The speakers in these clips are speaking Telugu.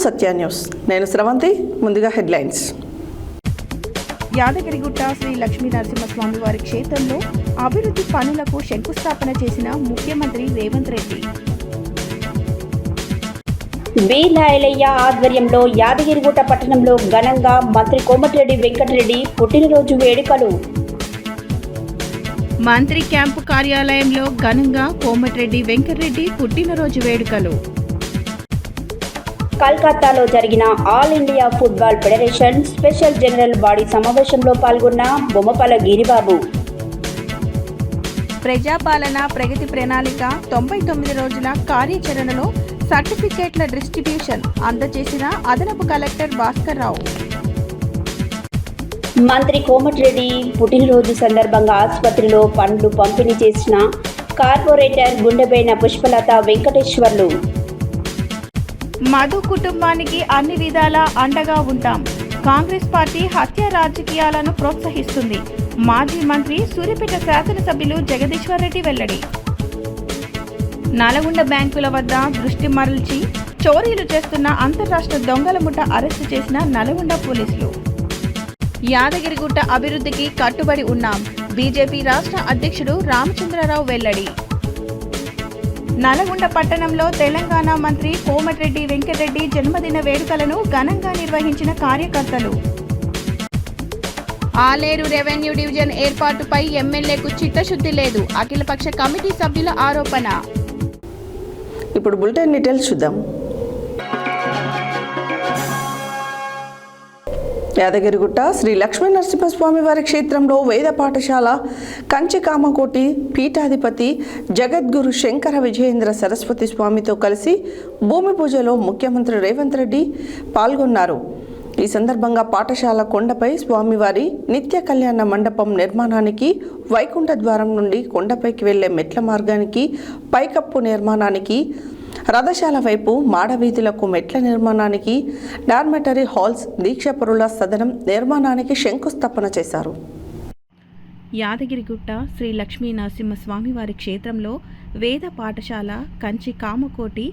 సత్య న్యూస్. నేను స్రవంతి. ముందుగా హెడ్లైన్స్. యాదగిరిగుట్ట శ్రీ లక్ష్మీ నరసింహస్వామి వారి క్షేత్రంలో అభివృద్ధి పనులకు శంకుస్థాపన చేసిన ముఖ్యమంత్రి రేవంత్ రెడ్డి. వీలాయలయ్య ఆధ్వర్యంలో యాదగిరిగుట్ట పట్టణంలో ఘనంగా మంత్రి కోమటిరెడ్డి వెంకటరెడ్డి పుట్టినరోజు వేడుకలు. మంత్రి క్యాంపు కార్యాలయంలో ఘనంగా కోమటిరెడ్డి వెంకటరెడ్డి పుట్టినరోజు వేడుకలు. కల్కత్తాలో జరిగిన all India football federation special general body సమావేశంలో పాల్గొన్న బొమ్మపల గిరిబాబు. ప్రజాపాలన ప్రగతి ప్రణాళిక 99 రోజుల కార్యాచరణలో సర్టిఫికేట్ల డిస్ట్రిబ్యూషన్ అందజేసిన అదనపు కలెక్టర్ భాస్కర్ రావు. మంత్రి కోమటిరెడ్డి పుట్టినరోజు సందర్భంగా ఆసుపత్రిలో పండ్లు పంపిణీ చేసిన కార్పొరేటర్ గుండెబైన పుష్పలత వెంకటేశ్వర్లు. మధు కుటుంబానికి అన్ని విధాలా అండగా ఉంటాం. కాంగ్రెస్ పార్టీ హత్య రాజకీయాలను ప్రోత్సహిస్తుంది. మాజీ మంత్రి సూర్యాపేట శాసనసభ్యులు జగదీశ్వర్ రెడ్డి వెల్లడి. నల్గొండ బ్యాంకుల వద్ద దృష్టి మరల్చి చోరీలు చేస్తున్న అంతర్రాష్ట్ర దొంగల ముఠ అరెస్టు చేసిన నల్గొండ పోలీసులు. యాదగిరిగుట్ట అభివృద్ధికి కట్టుబడి ఉన్నాం. బీజేపీ రాష్ట్ర అధ్యక్షుడు రామచంద్రరావు వెల్లడి. నల్గొండ పట్టణంలో తెలంగాణ మంత్రి కోమటిరెడ్డి వెంకటరెడ్డి జన్మదిన వేడుకలను ఘనంగా నిర్వహించిన కార్యకర్తలు. ఆలేరు రెవెన్యూ డివిజన్ ఏర్పాటుపై ఎమ్మెల్యేకు చిత్తశుద్ధి లేదు. అఖిలపక్ష కమిటీ సభ్యుల ఆరోపణ. ఇప్పుడు బులెటిన్ డీటెయిల్స్ చూద్దాం. యాదగిరిగుట్ట శ్రీ లక్ష్మీ నరసింహస్వామి వారి క్షేత్రంలో వేద పాఠశాల కంచి కామకోటి పీఠాధిపతి జగద్గురు శంకర విజయేంద్ర సరస్వతి స్వామితో కలిసి భూమి పూజలో ముఖ్యమంత్రి రేవంత్ రెడ్డి పాల్గొన్నారు. ఈ సందర్భంగా పాఠశాల కొండపై స్వామివారి నిత్య కళ్యాణ మండపం నిర్మాణానికి, వైకుంఠ ద్వారం నుండి కొండపైకి వెళ్లే మెట్ల మార్గానికి, పైకప్పు నిర్మాణానికి, రథశాల వైపు మాడవీధులకు మెట్ల నిర్మాణానికి, డార్మెటరీ హాల్స్, దీక్షాపరుల సదనం నిర్మాణానికి శంకుస్థాపన చేశారు. యాదగిరిగుట్ట శ్రీ లక్ష్మీ నరసింహస్వామి వారి క్షేత్రంలో వేద పాఠశాల కంచి కామకోటి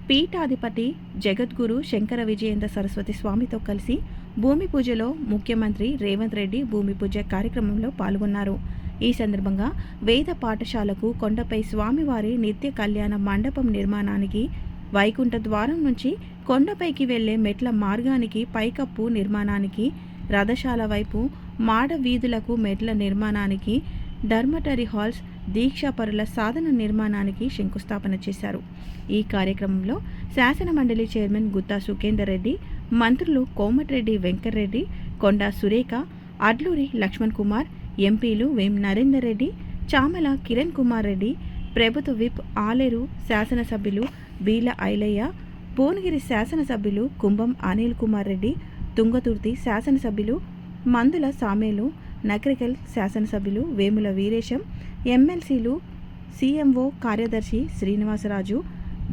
పీఠాధిపతి జగద్గురు శంకర విజయేంద్ర సరస్వతి స్వామితో కలిసి భూమి పూజలో ముఖ్యమంత్రి రేవంత్ రెడ్డి భూమి పూజ కార్యక్రమంలో పాల్గొన్నారు. ఈ సందర్భంగా వేద పాఠశాలకు కొండపై స్వామివారి నిత్య కళ్యాణ మండపం నిర్మాణానికి, వైకుంఠ ద్వారం నుంచి కొండపైకి వెళ్లే మెట్ల మార్గానికి, పైకప్పు నిర్మాణానికి, రథశాల వైపు మాడ వీధులకు మెట్ల నిర్మాణానికి, డార్మెటరీ హాల్స్, దీక్షాపరుల సాధన నిర్మాణానికి శంకుస్థాపన చేశారు. ఈ కార్యక్రమంలో శాసన మండలి చైర్మన్ గుత్తా సుఖేందర్ రెడ్డి, మంత్రులు కోమటిరెడ్డి వెంకటరెడ్డి, కొండా సురేఖ, అడ్లూరి లక్ష్మణ్ కుమార్, ఎంపీలు వేం నరేందర్ రెడ్డి, చామల కిరణ్ కుమార్ రెడ్డి, ప్రభుత్వ విప్ ఆలేరు శాసనసభ్యులు బీల ఐలయ్య, భువనగిరి శాసనసభ్యులు కుంభం అనిల్ కుమార్ రెడ్డి, తుంగతుర్తి శాసనసభ్యులు మందుల సామేలు, నకరికల్ శాసనసభ్యులు వేముల వీరేశం, ఎమ్మెల్సీలు సీఎంఓ కార్యదర్శి శ్రీనివాసరాజు,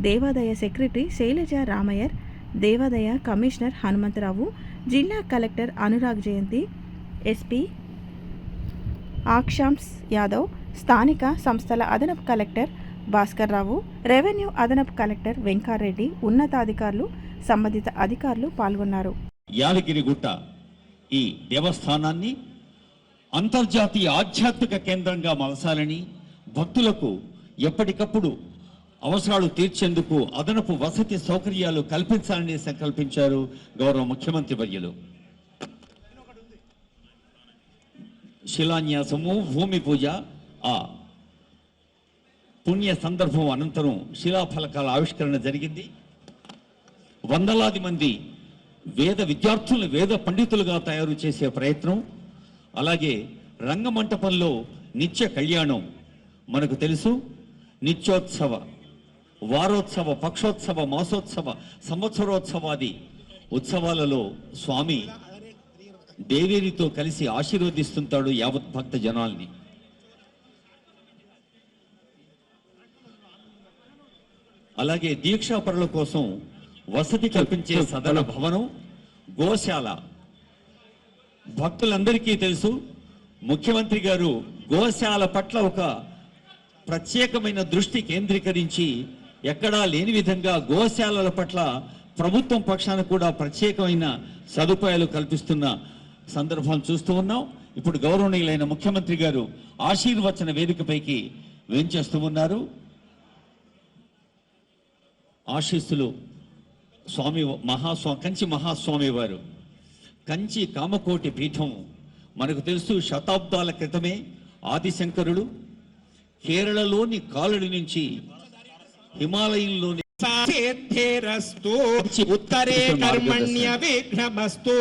దేవాదాయ సెక్రటరీ శైలజ రామయ్యర్, దేవాదాయ కమిషనర్ హనుమంతరావు, జిల్లా కలెక్టర్ అనురాగ్ జయంతి, ఎస్పీ ఆక్షాంస్ యాదవ్, స్థానిక సంస్థల అదనపు కలెక్టర్ భాస్కర్ రావు, రెవెన్యూ అదనపు కలెక్టర్ వెంకారెడ్డి, ఉన్నతాధికారులు, సంబంధిత అధికారులు పాల్గొన్నారు. యాదగిరిగుట్ట ఈ దేవస్థానాన్ని అంతర్జాతీయ ఆధ్యాత్మిక కేంద్రంగా మలసాలని, భక్తులకు ఎప్పటికప్పుడు అవసరాలు తీర్చేందుకు అదనపు వసతి సౌకర్యాలు కల్పించాలని సంకల్పించారు గౌరవ ముఖ్యమంత్రి వర్యులు. శిలాన్యాసము, భూమి పూజ, ఆ పుణ్య సందర్భం అనంతరం శిలాఫలకాల ఆవిష్కరణ జరిగింది. వందలాది మంది వేద విద్యార్థులను వేద పండితులుగా తయారు చేసే ప్రయత్నం, అలాగే రంగమంటపంలో నిత్య కళ్యాణం. మనకు తెలుసు, నిత్యోత్సవ, వారోత్సవ, పక్షోత్సవ, మాసోత్సవ, సంవత్సరోత్సవాది ఉత్సవాలలో స్వామి దేవేరితో కలిసి ఆశీర్వదిస్తుంటాడు యావత్ భక్త జనాల్ని. అలాగే దీక్షాపరుల కోసం వసతి కల్పించే సదన భవనం, గోశాల. భక్తులందరికీ తెలుసు, ముఖ్యమంత్రి గారు గోశాల పట్ల ఒక ప్రత్యేకమైన దృష్టి కేంద్రీకరించి ఎక్కడా లేని విధంగా గోశాలల పట్ల ప్రభుత్వం పక్షాన కూడా ప్రత్యేకమైన సదుపాయాలు కల్పిస్తున్న సందర్భం చూస్తూ ఉన్నాం. ఇప్పుడు గౌరవనీయులైన ముఖ్యమంత్రి గారు ఆశీర్వచన వేదికపైకి వేంచేస్తూ ఉన్నారు. ఆశీస్సులు కంచి మహాస్వామి వారు. కంచి కామకోటి పీఠం మనకు తెలుసు, శతాబ్దాల క్రితమే ఆదిశంకరుడు కేరళలోని కాలడి నుంచి హిమాలయంలోని ఉత్తరే కర్మణ్య విఘ్నమస్తు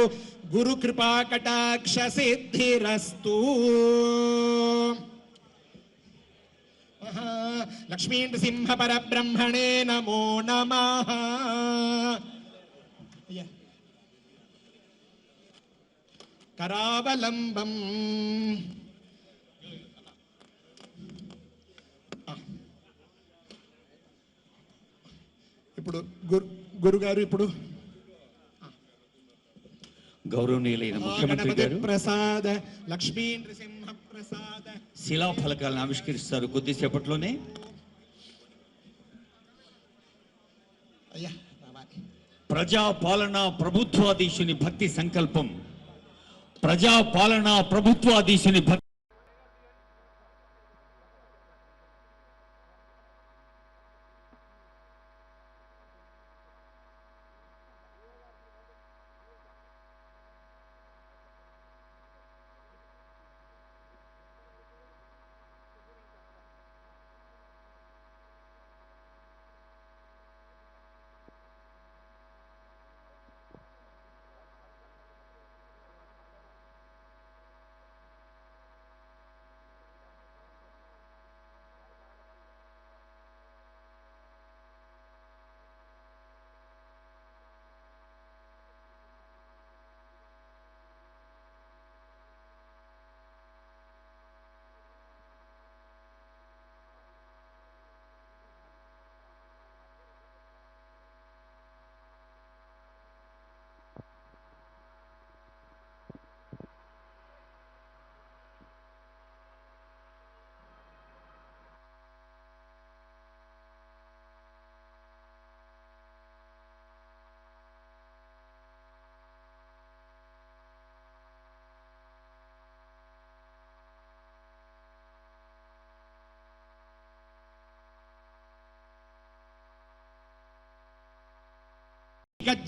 గురు కృపా కటాక్ష సిద్ధిరస్తు. లక్ష్మీ నృసింహ పరబ్రహ్మణే నమో నమః. కరావలంబం ఇప్పుడు గురుగారు ఇప్పుడు గౌరవనీయులైన ముఖ్యమంత్రి గారు ప్రసాద లక్ష్మీ నృసింహ ప్రసాద శిలాఫలకాలను ఆవిష్కరిస్తారు కొద్దిసేపట్లోనే. ప్రజాపాలన ప్రభుత్వాధీశుని భక్తి సంకల్పం. ప్రజాపాలన ప్రభుత్వాధీశుని భక్తి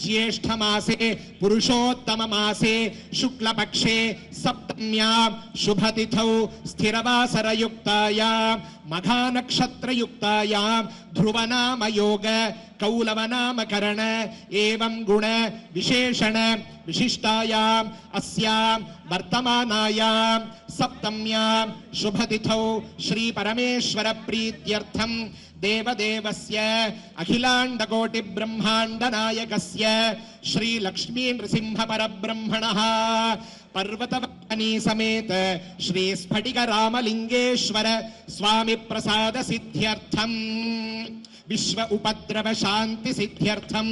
ज्येष्ठ मासे पुरुषोत्तम मासे शुक्ल पक्षे सप्तम्यां शुभतिथौ स्थिरवासर युक्तायां मघा नक्षत्र युक्तायां ध्रुव नाम योग कौलव नाम करण एवं गुण विशेषण विशिष्टायां अस्यां वर्तमानायां सप्तम्यां शुभतिथौ श्री परमेश्वर प्रीत्यर्थं देवदेवस्य अखिलांडकोटि ब्रह्मांड नायकस्य श्री लक्ष्मी नृसिंह परब्रह्मणः पर्वतवनी समेत श्री स्फटिक रामलिंगेश्वर स्वामी प्रसाद सिद्ध्यर्थम विश्व उपद्रव शांति सिद्ध्यर्थम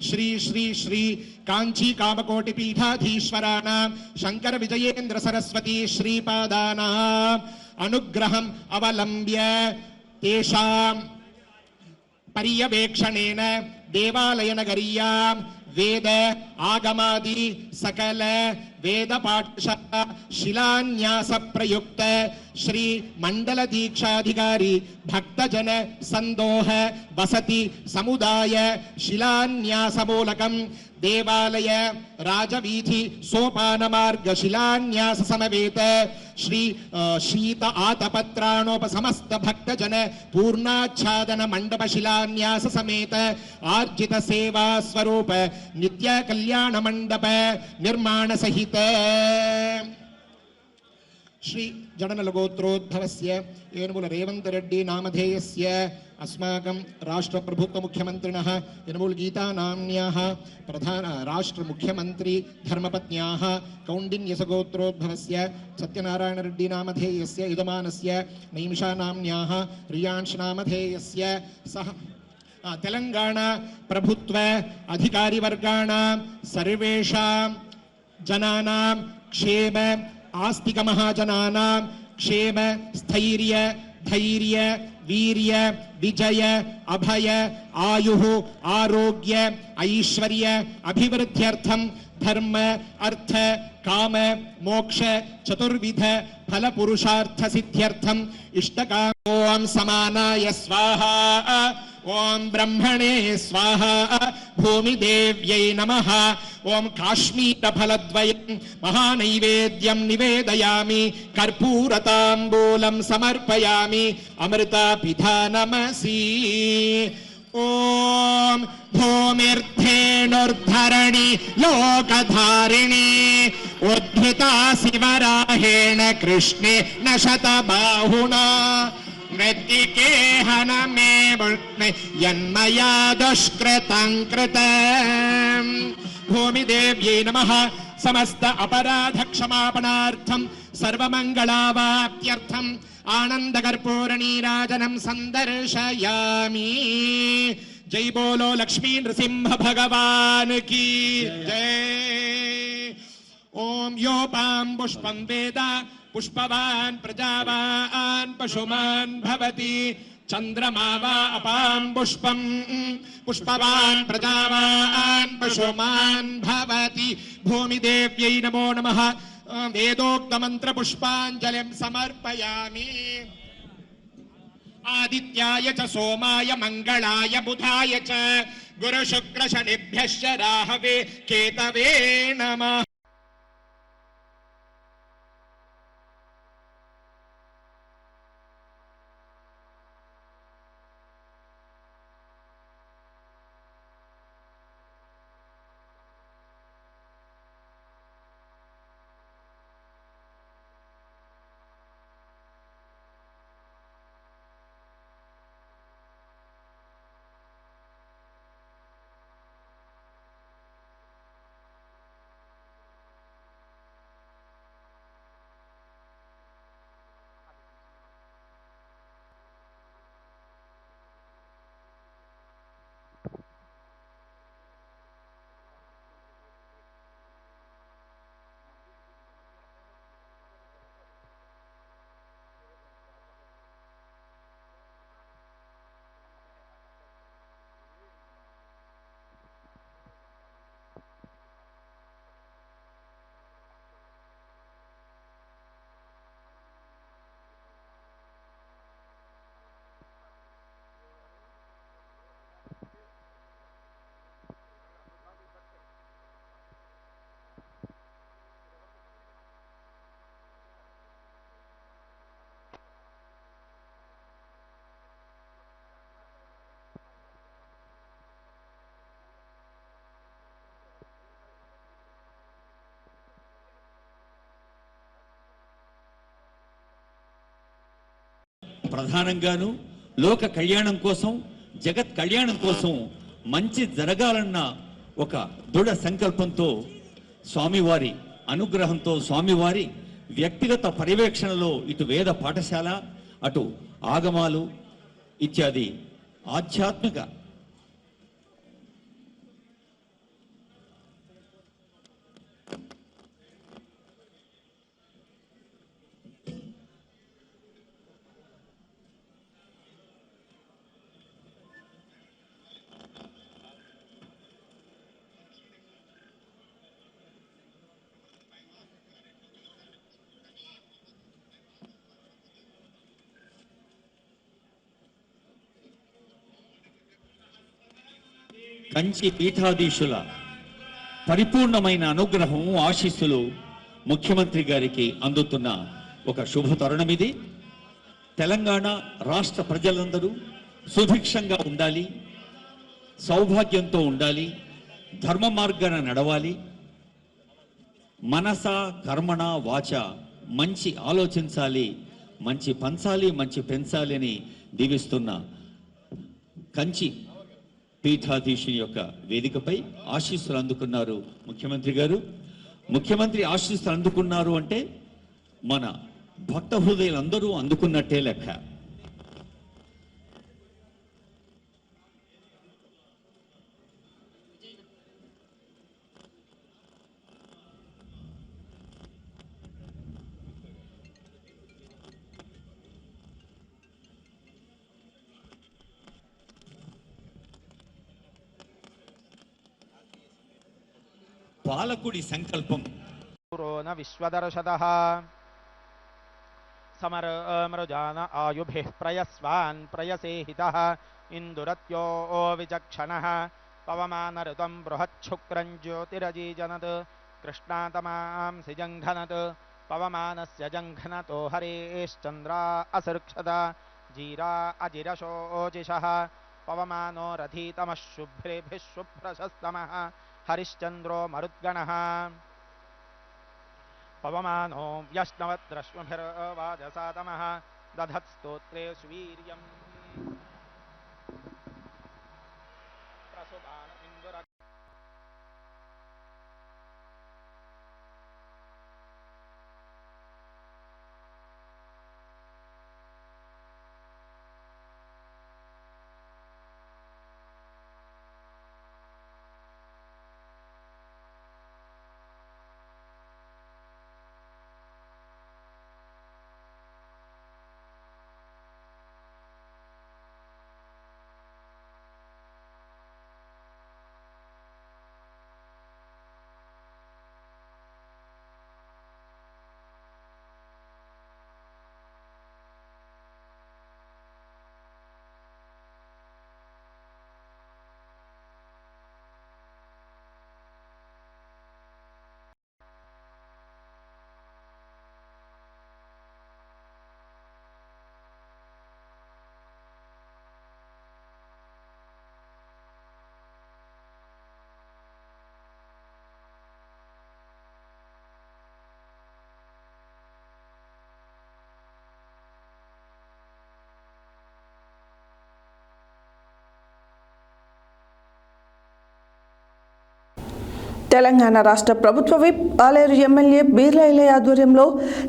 श्री श्री श्री कांची कामकोटि पीठाधीश्वराणां शंकर विजयेंद्र सरस्वती श्रीपादानां अनुग्रहम् अवलंब्य तेषां पर्यवेक्षणेन देवालय नगरीयां वेद आगमादि सकल वेद पाठशाला शिलान्यास प्रयुक्त श्री मंडल दीक्षाधिकारी भक्तजन संदोह वसति समुदाय शिलान्यास मूलकं देवालय राजवीधि सोपान मार्ग शिलान्यास समवेत श्री शीत आतपत्राणोपसमस्त भक्तजन पूर्णाच्छादन मंडप शिलान्यास समेत आर्जित सेवा स्वरूप नित्य कल्याण मंडप निर्माण सहित श्री जडनल गोत्रोद्भवस्य येनुमुल रेवंत रेड्डी नामधेयस्य अस्माकं राष्ट्र प्रभुत्व मुख्यमन्त्रिणः यनुमुल गीता नाम्न्याः प्रधान राष्ट्र मुख्यमंत्री धर्मपत्न्याः कौंडिन्यस गोत्रोद्भवस्य सत्यनारायण रेड्डी नामधेयस्य यजमानस्य नैमिषा नाम्न्याः रियांश नामधेयस्य सह तेलंगाणा प्रभुत्व अधिकारी वर्गाणां सर्वेषां जनानां क्षेम आस्तिक महाजनानां क्षेम स्थैर्य धैर्य वीर्य विजय अभय आयुः आरोग्य ऐश्वर्य अभिवृद्ध्यर्थं धर्म अर्थ काम मोक्ष चतुर्विध फल पुरुषार्थ सिद्ध्यर्थम इष्टकाम ओम समानाय स्वाहा ओम ब्रह्मणे स्वाहा भूमिदेव्यै नमः ओम काश्मीर फलद्वयं महानैवेद्यं निवेदयामि कर्पूरताम्बूलं समर्पयामि अमृतापिधानमसि ओम भूमिर्धेनुर्धरणि लोकधारिणी उद्धृता शिवराहेण कृष्णे न शतबाहुना मृत्तिके हनमे वृष्णे यन्मया दुष्कृतं कृतम् भूमिदेव्यै नमः समस्त अपराध क्षमापणार्थं सर्वमंगलावाप्त्यर्थं आनंदकर्पूर नीराजनं संदर्शयामि। जय बोलो लक्ष्मी नृसिंह भगवान की जय। ओम योपां पुष्पं वेद पुष्पवान् प्रजावान् पशुमान् भवति चंद्रमा वा अपां पुष्पं पुष्पवान् प्रजावान् पशुमान् भवति भूमिदेव्यै नमो नमः। वेदोक्त मंत्र पुष्पांजलिं समर्पयामि। आदित्याय च सोमाय मंगलाय बुधाय च गुरु शुक्र शनिभ्यश्च राहवे केतवे नमः। ప్రధానంగాను లోక కళ్యాణం కోసం జగత్ కళ్యాణం కోసం మంచి జరగాలన్న ఒక దృఢ సంకల్పంతో స్వామివారి అనుగ్రహంతో స్వామివారి వ్యక్తిగత పర్యవేక్షణలో ఇటు వేద పాఠశాల అటు ఆగమాలు ఇత్యాది ఆధ్యాత్మిక కంచి పీఠాధీశుల పరిపూర్ణమైన అనుగ్రహం ఆశీస్సులు ముఖ్యమంత్రి గారికి అందుతున్న ఒక శుభ తరుణం ఇది. తెలంగాణ రాష్ట్ర ప్రజలందరూ సుభిక్షంగా ఉండాలి, సౌభాగ్యంతో ఉండాలి, ధర్మ మార్గాన నడవాలి, మనస కర్మణ వాచ మంచి ఆలోచించాలి, మంచి పంచాలి, మంచి పెంచాలి అని దీవిస్తున్న కంచి పీఠాధీశుని యొక్క వేదికపై ఆశీస్సులు అందుకున్నారు ముఖ్యమంత్రి గారు. ముఖ్యమంత్రి ఆశీస్సులు అందుకున్నారు అంటే మన భక్త హృదయులందరూ అందుకున్నట్టే లెక్క. పాలకుడి సంకల్పం. न विश्वदर्शदः समरमृजान आयुभिः प्रयस्वान् प्रयसेहितः इन्दुरत्यो विचक्षणः पवमानऋतं बृहच्छुक्रं ज्योतिरजीजनत् कृष्णातमांसि जङ्घनत् पवमानस्य जङ्घनतो हरेश्चन्द्रा असृक्षता जीरा अजिरशोचिषः पवमानो रथीतमः शुभ्रेभिः शुभ्रशस्तमः हरिश्चन्द्रो मरुद्गणः पवमानो व्यश्नवद्रश्मिभिर्वाजसातमः दधत्स्तोत्रे सुवीर्यम् प्रसुभान इन्दुर తెలంగాణ రాష్ట్ర ప్రభుత్వ విప్ ఆలేరు ఎమ్మెల్యే బీర్లైలే ఆధ్వర్యంలో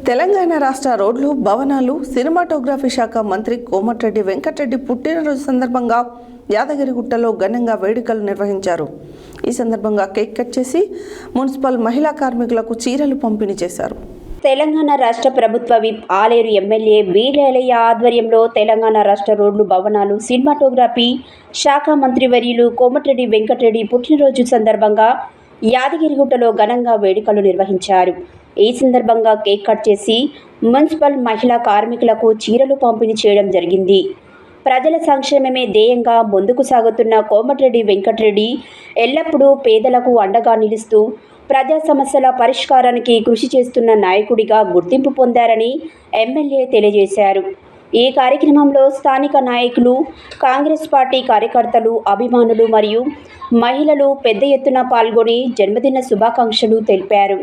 తెలంగాణ రాష్ట్ర రోడ్లు, భవనాలు, సినిమాటోగ్రఫీ శాఖ మంత్రి కోమటిరెడ్డి వెంకటరెడ్డి పుట్టినరోజు సందర్భంగా యాదగిరిగుట్టలో ఘనంగా వేడుకలు నిర్వహించారు. ఈ సందర్భంగా కేక్ కట్ చేసి మున్సిపల్ మహిళా కార్మికులకు చీరలు పంపిణీ చేశారు. తెలంగాణ రాష్ట్ర ప్రభుత్వ విప్ ఆలేరు ఎమ్మెల్యే బీర్లైలయ్య ఆధ్వర్యంలో తెలంగాణ రాష్ట్ర రోడ్లు, భవనాలు, సినిమాటోగ్రఫీ శాఖ మంత్రివర్యులు కోమటిరెడ్డి వెంకటరెడ్డి పుట్టినరోజు సందర్భంగా యాదగిరిగుట్టలో ఘనంగా వేడుకలు నిర్వహించారు. ఈ సందర్భంగా కేక్ కట్ చేసి మున్సిపల్ మహిళా కార్మికులకు చీరలు పంపిణీ చేయడం జరిగింది. ప్రజల సంక్షేమమే ధ్యేయంగా ముందుకు సాగుతున్న కోమటిరెడ్డి వెంకటరెడ్డి ఎల్లప్పుడూ పేదలకు అండగా నిలుస్తూ ప్రజా సమస్యల పరిష్కారానికి కృషి చేస్తున్న నాయకుడిగా గుర్తింపు పొందారని ఎమ్మెల్యే తెలియజేశారు. ఈ కార్యక్రమంలో స్థానిక నాయకులు, కాంగ్రెస్ పార్టీ కార్యకర్తలు, అభిమానులు మరియు మహిళలు పెద్ద ఎత్తున పాల్గొని జన్మదిన శుభాకాంక్షలు తెలిపారు.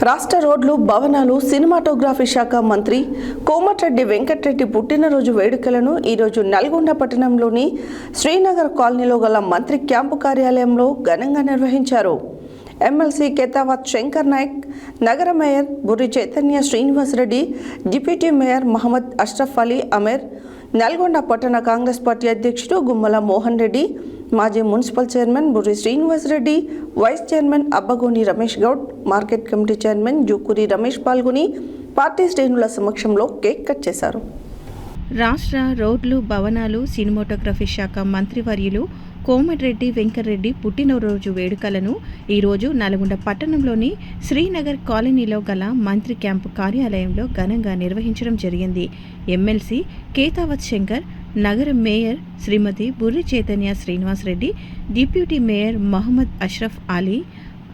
రాష్ట్ర రోడ్లు, భవనాలు, సినిమాటోగ్రఫీ శాఖ మంత్రి కోమటిరెడ్డి వెంకటరెడ్డి పుట్టినరోజు వేడుకలను ఈరోజు నల్గొండ పట్టణంలోని శ్రీనగర్ కాలనీలో గల మంత్రి క్యాంపు కార్యాలయంలో ఘనంగా నిర్వహించారు. ఎమ్మెల్సీ కేతావత్ శంకర్ నాయక్, నగర mayor Burri Chaitanya Srinivasa Reddy, deputy mayor Mohammed Ashraf Ali Amir, Nalgonda పట్టణ కాంగ్రెస్ పార్టీ అధ్యక్షుడు గుమ్మల మోహన్ రెడ్డి, మాజీ municipal chairman Burri Srinivasa Reddy, vice chairman Abbagoni Ramesh Goud, market committee chairman Jukuri Ramesh పాల్గొని పార్టీ శ్రేణుల సమక్షంలో కేక్ కట్ చేశారు. రాష్ట్ర రోడ్లు, భవనాలు, సినిమాటోగ్రఫీ శాఖ మంత్రివర్యులు కోమటిరెడ్డి వెంకటరెడ్డి పుట్టినరోజు వేడుకలను ఈరోజు నల్గొండ పట్టణంలోని శ్రీనగర్ కాలనీలో గల మంత్రి క్యాంపు కార్యాలయంలో ఘనంగా నిర్వహించడం జరిగింది. ఎమ్మెల్సీ కేతావత్ శంకర్, నగర mayor Srimathi Burri Chaitanya Srinivasa Reddy, deputy mayor Mohammed Ashraf Ali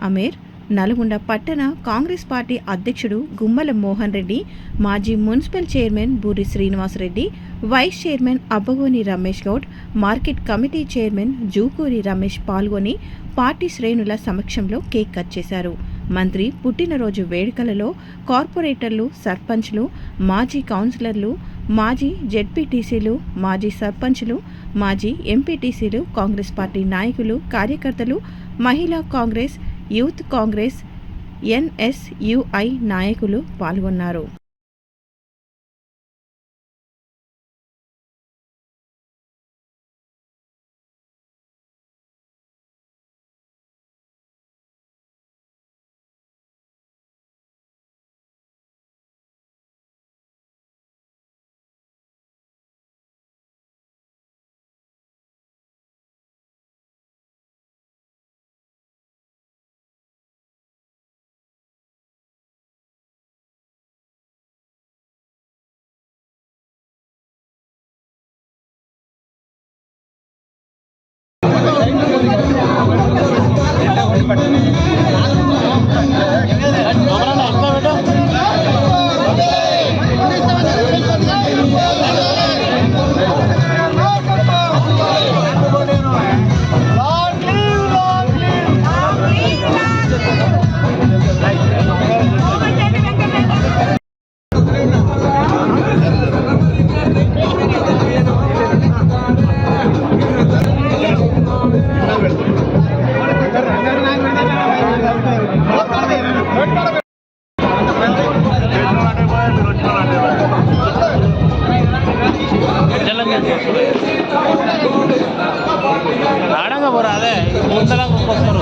Amir, Nalgonda పట్టణ కాంగ్రెస్ పార్టీ అధ్యక్షుడు గుమ్మల మోహన్ రెడ్డి, మాజీ municipal chairman Burri Srinivasa Reddy, vice chairman Abbagoni Ramesh Goud, market committee chairman Jukuri Ramesh పాల్గొని పార్టీ శ్రేణుల సమక్షంలో కేక్ కట్ చేశారు. మంత్రి పుట్టినరోజు వేడుకలలో కార్పొరేటర్లు, సర్పంచ్లు, మాజీ కౌన్సిలర్లు, మాజీ జెడ్పీటీసీలు, మాజీ సర్పంచ్లు, మాజీ ఎంపీటీసీలు, కాంగ్రెస్ పార్టీ నాయకులు, కార్యకర్తలు, మహిళా కాంగ్రెస్, యూత్ కాంగ్రెస్, ఎన్ఎస్యుఐ నాయకులు పాల్గొన్నారు. ఆడంగా పోరా అదే ముందర వస్తారు.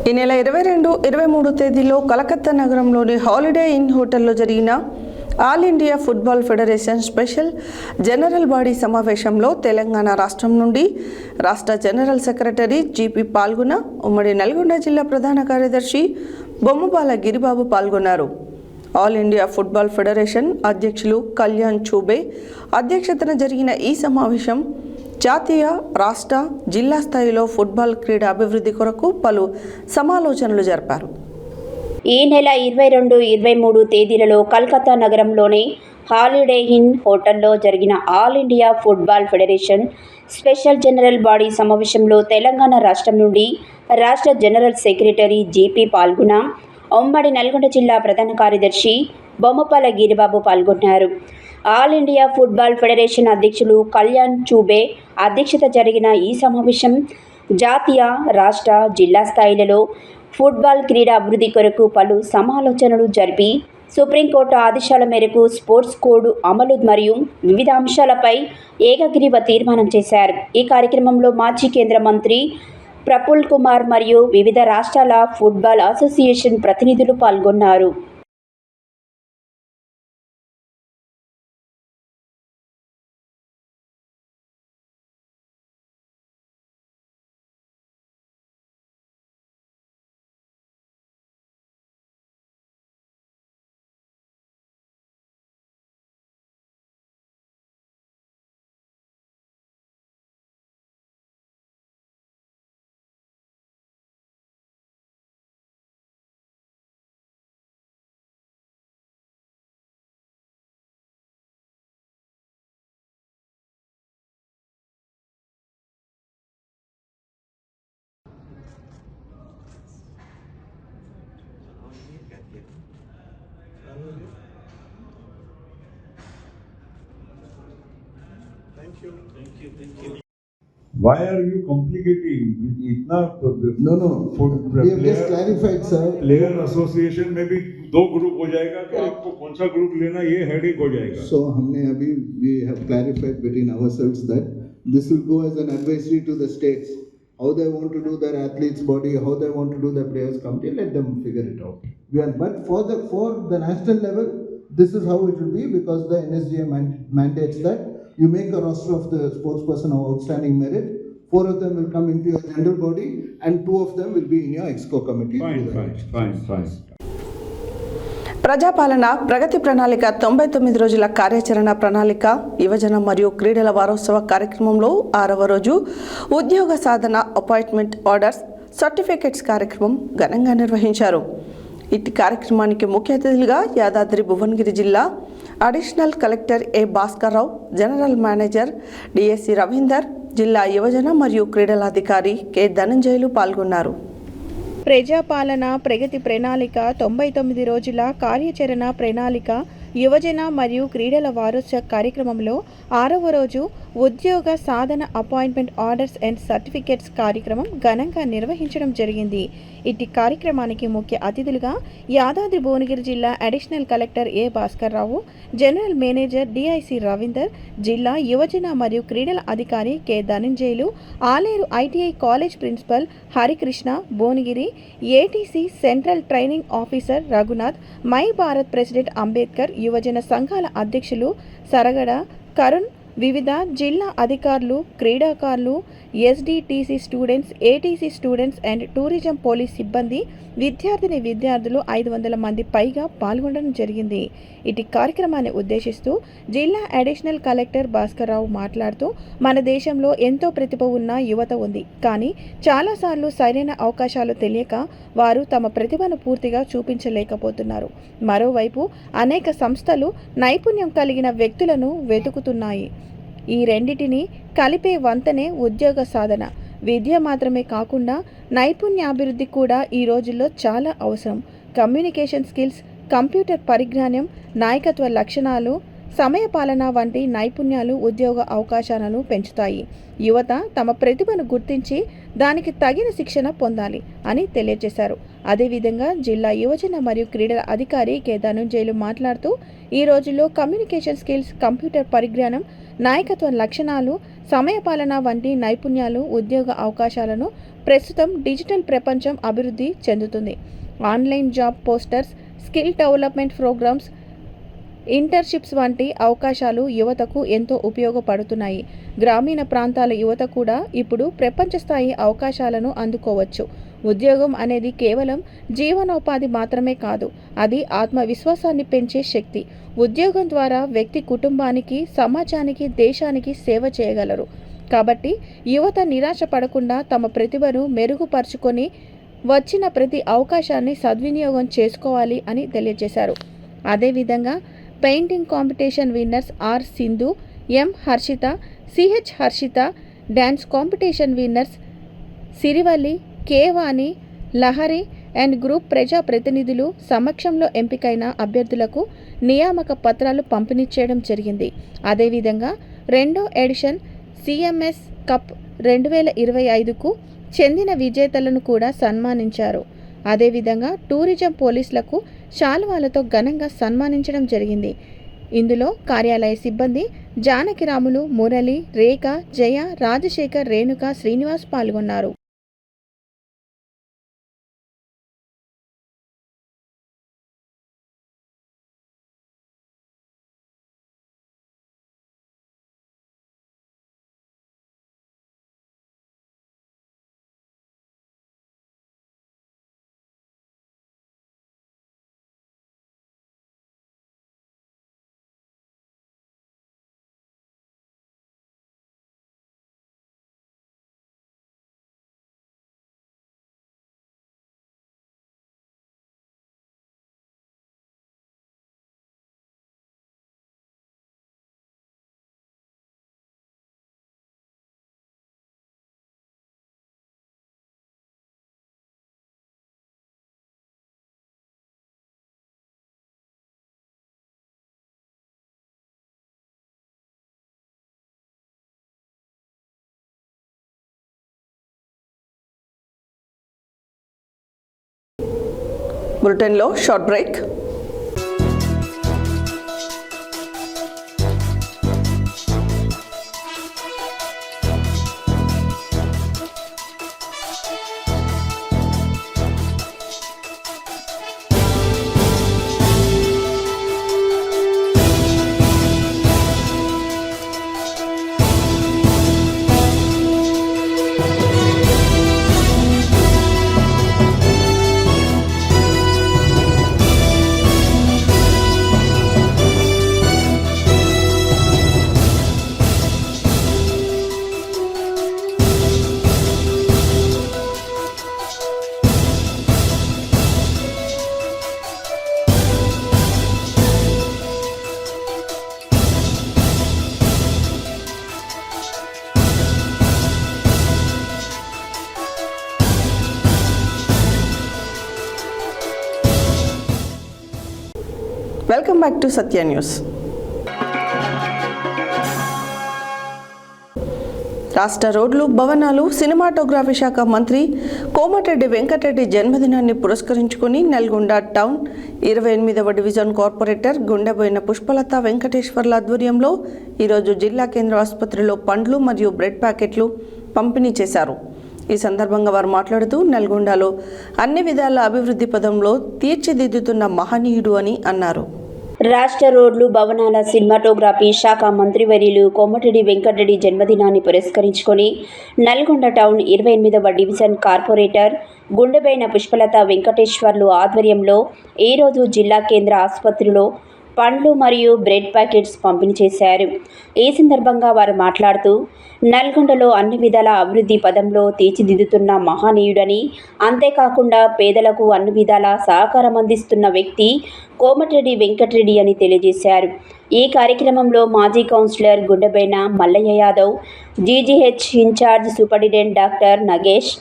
ఈ నెల 22, 23 తేదీలో కలకత్తా నగరంలోని హాలిడే ఇన్ హోటల్లో జరిగిన all India football federation special general body సమావేశంలో తెలంగాణ రాష్ట్రం నుండి రాష్ట్ర జనరల్ సెక్రటరీ జీపీ పాల్గొన, ఉమ్మడి నల్గొండ జిల్లా ప్రధాన కార్యదర్శి బొమ్మబాల గిరిబాబు పాల్గొన్నారు. ఆల్ ఇండియా ఫుట్బాల్ ఫెడరేషన్ అధ్యక్షులు కళ్యాణ్ చూబే అధ్యక్షతన జరిగిన ఈ సమావేశం జాతీయ, రాష్ట్ర, జిల్లా స్థాయిలో ఫుట్బాల్ క్రీడా అభివృద్ధి కొరకు పలు సమాలోచనలు జరిపారు. ఈ నెల 22, 23 తేదీలలో కలకత్తా నగరంలోని హాలిడే ఇన్ హోటల్లో జరిగిన all India football federation special general body సమావేశంలో తెలంగాణ రాష్ట్రం నుండి రాష్ట్ర జనరల్ సెక్రటరీ జేపీ పాల్గొన, ఉమ్మడి నల్గొండ జిల్లా ప్రధాన కార్యదర్శి బొమ్మపాల గిరిబాబు పాల్గొన్నారు. ఆల్ ఇండియా ఫుట్బాల్ ఫెడరేషన్ అధ్యక్షులు కళ్యాణ్ చూబే అధ్యక్షత జరిగిన ఈ సమావేశం జాతీయ, రాష్ట్ర, జిల్లా స్థాయిలలో ఫుట్బాల్ క్రీడా అభివృద్ధి కొరకు పలు సమాలోచనలు జరిపి సుప్రీంకోర్టు ఆదేశాల మేరకు స్పోర్ట్స్ కోడ్ అమలు మరియు వివిధ అంశాలపై ఏకగ్రీవ తీర్మానం చేశారు. ఈ కార్యక్రమంలో మాజీ కేంద్ర మంత్రి ప్రఫుల్ కుమార్ మరియు వివిధ రాష్ట్రాల ఫుట్బాల్ అసోసియేషన్ ప్రతినిధులు పాల్గొన్నారు. Why are you complicating? इतना No. We have just clarified, sir. Player association में भी 2 ग्रुप हो जाएगा तो आपको कौन सा ग्रुप लेना ये हेडेक हो जाएगा. So हमने अभी we have clarified between ourselves that this will go as an advisory to the states. How they want to do their athletes body, how they want to do their players committee, let them figure it out. But for the national level, this is how it will be, because the NSGA mandates that you make a roster of the sports person of outstanding merit. 4 of them will come into your general body and 2 of them will be in your exco committee. Fine. ప్రజాపాలన ప్రగతి ప్రణాళిక 99 రోజుల కార్యాచరణ ప్రణాళిక యువజన మరియు క్రీడల వారోత్సవ కార్యక్రమంలో 6వ రోజు ఉద్యోగ సాధన అపాయింట్మెంట్ ఆర్డర్స్ సర్టిఫికెట్స్ కార్యక్రమం ఘనంగా నిర్వహించారు. ఇట్టి కార్యక్రమానికి ముఖ్య అతిథులుగా యాదాద్రి భువనగిరి జిల్లా additional collector A Bhaskarrao, general manager DSC Ravinder, జిల్లా యువజన మరియు క్రీడల అధికారి కె ధనంజయులు పాల్గొన్నారు. ప్రజాపాలన ప్రగతి ప్రణాళిక 99 రోజుల కార్యాచరణ ప్రణాళిక యువజన మరియు క్రీడల వారోత్సవ కార్యక్రమంలో 6వ రోజు ఉద్యోగ సాధన అపాయింట్మెంట్ ఆర్డర్స్ అండ్ సర్టిఫికెట్స్ కార్యక్రమం ఘనంగా నిర్వహించడం జరిగింది. ఇట్టి కార్యక్రమానికి ముఖ్య అతిథులుగా యాదాద్రి భువనగిరి జిల్లా additional collector A Bhaskarrao, general manager DIC Ravinder, జిల్లా యువజన మరియు క్రీడల అధికారి K Dhananjayulu, Aleru ITI college principal Harikrishna, Bhuvanagiri ATC central training officer Raghunath, my Bharat president Ambedkar యువజన సంఘాల అధ్యక్షులు సరగడ కరుణ్, వివిధ జిల్లా అధికారులు, క్రీడాకారులు, SDTC students, ATC students and tourism police సిబ్బంది, విద్యార్థులు 500 మంది పైగా పాల్గొనడం జరిగింది. ఇటు కార్యక్రమాన్ని ఉద్దేశిస్తూ జిల్లా అడిషనల్ కలెక్టర్ భాస్కర్రావు మాట్లాడుతూ, మన దేశంలో ఎంతో ప్రతిభ ఉన్న యువత ఉంది, కానీ చాలాసార్లు సరైన అవకాశాలు తెలియక వారు తమ ప్రతిభను పూర్తిగా చూపించలేకపోతున్నారు. మరోవైపు అనేక సంస్థలు నైపుణ్యం కలిగిన వ్యక్తులను వెతుకుతున్నాయి. ఈ రెండిటిని కలిపే వంతనే ఉద్యోగ సాధన. విద్య మాత్రమే కాకుండా నైపుణ్యాభివృద్ధి కూడా ఈ రోజుల్లో చాలా అవసరం. కమ్యూనికేషన్ స్కిల్స్, కంప్యూటర్ పరిజ్ఞానం, నాయకత్వ లక్షణాలు, సమయపాలన వంటి నైపుణ్యాలు ఉద్యోగ అవకాశాలను పెంచుతాయి. యువత తమ ప్రతిభను గుర్తించి దానికి తగిన శిక్షణ పొందాలి అని తెలియజేశారు. అదేవిధంగా జిల్లా యువజన మరియు క్రీడల అధికారి కె ధనంజయులు మాట్లాడుతూ, ఈ రోజుల్లో కమ్యూనికేషన్ స్కిల్స్, కంప్యూటర్ పరిజ్ఞానం, నాయకత్వ లక్షణాలు, సమయపాలన వంటి నైపుణ్యాలు ఉద్యోగ అవకాశాలను ప్రస్తుతం డిజిటల్ ప్రపంచం అభివృద్ధి చెందుతుంది. Online job posters, skill development programmes, internships వంటి అవకాశాలు యువతకు ఎంతో ఉపయోగపడుతున్నాయి. గ్రామీణ ప్రాంతాల యువత కూడా ఇప్పుడు ప్రపంచ స్థాయి అవకాశాలను అందుకోవచ్చు. ఉద్యోగం అనేది కేవలం జీవనోపాధి మాత్రమే కాదు, అది ఆత్మవిశ్వాసాన్ని పెంచే శక్తి. ఉద్యోగం ద్వారా వ్యక్తి కుటుంబానికి, సమాజానికి, దేశానికి సేవ చేయగలరు. కాబట్టి యువత నిరాశ పడకుండా తమ ప్రతిభను మెరుగుపరుచుకొని వచ్చిన ప్రతి అవకాశాన్ని సద్వినియోగం చేసుకోవాలి అని తెలియజేశారు. అదేవిధంగా painting competition winners R Sindhu, M Harshitha, CH Harshitha, dance competition winners Sirivalli, K Vani, Lahari and group ప్రజా ప్రతినిధులు సమక్షంలో ఎంపికైన అభ్యర్థులకు నియామక పత్రాలు పంపిణీ చేయడం జరిగింది. అదేవిధంగా 2వ ఎడిషన్ సిఎంఎస్ కప్ 2025కు చెందిన విజేతలను కూడా సన్మానించారు. అదేవిధంగా టూరిజం పోలీసులకు శాలువాలతో ఘనంగా సన్మానించడం జరిగింది. ఇందులో కార్యాలయ సిబ్బంది జానకిరాములు, మురళి, రేఖ, జయ, రాజశేఖర్, రేణుక, శ్రీనివాస్ పాల్గొన్నారు. బులెటిన్లో short break. Welcome back to Satya news. రాష్ట్ర రోడ్లు, భవనాలు, సినిమాటోగ్రఫీ శాఖ మంత్రి కోమటిరెడ్డి వెంకటరెడ్డి జన్మదినాన్ని పురస్కరించుకుని నల్గొండ టౌన్ 28వ డివిజన్ కార్పొరేటర్ గుండెబోయిన పుష్పలత వెంకటేశ్వర్ల ఆధ్వర్యంలో ఈరోజు జిల్లా కేంద్ర ఆసుపత్రిలో పండ్లు మరియు బ్రెడ్ ప్యాకెట్లు పంపిణీ చేశారు. ఈ సందర్భంగా వారు మాట్లాడుతూ నల్గొండలో అన్ని విధాల అభివృద్ధి పదంలో తీర్చిదిద్దుతున్న మహనీయుడు అని అన్నారు. రాష్ట్ర రోడ్లు, భవనాల, సినిమాటోగ్రఫీ శాఖ మంత్రివర్యులు కోమటిరెడ్డి వెంకటరెడ్డి జన్మదినాన్ని పురస్కరించుకొని నల్గొండ టౌన్ 28వ డివిజన్ కార్పొరేటర్ గుండెబోయిన పుష్పలత వెంకటేశ్వర్లు ఆధ్వర్యంలో ఈరోజు జిల్లా కేంద్ర ఆసుపత్రిలో పండ్లు మరియు బ్రెడ్ ప్యాకెట్స్ పంపిణీ చేశారు. ఈ సందర్భంగా వారు మాట్లాడుతూ నల్గొండలో అన్ని విధాల అభివృద్ధి పదంలో తీర్చిదిద్దుతున్న మహనీయుడని, అంతేకాకుండా పేదలకు అన్ని విధాల సహకారం అందిస్తున్న వ్యక్తి కోమటిరెడ్డి వెంకటరెడ్డి అని తెలియజేశారు. ఈ కార్యక్రమంలో మాజీ councillor Gundeboina Mallaiah Yadav, GGH in-charge superintendent doctor Nagesh,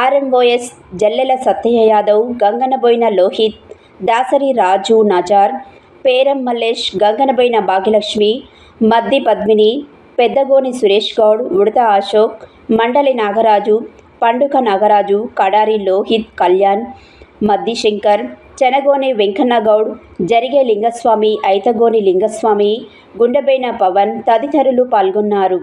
RMOs Jallela Sattaiah Yadav, Ganganaboina Lohith, Dasari Raju Nazar, Peram Mallesh, Ganganaboina Bhagyalakshmi, Maddi Padmini, Peddagoni Suresh Goud, Udatha Ashok, మండలి నాగరాజు, పండుక నాగరాజు, కడారి లోహిత్, కళ్యాణ్, మద్ది శంకర్, చెనగోని వెంకన్న గౌడ్, జరిగే లింగస్వామి, ఐతగోని లింగస్వామి, గుండెబోయిన పవన్ తదితరులు పాల్గొన్నారు.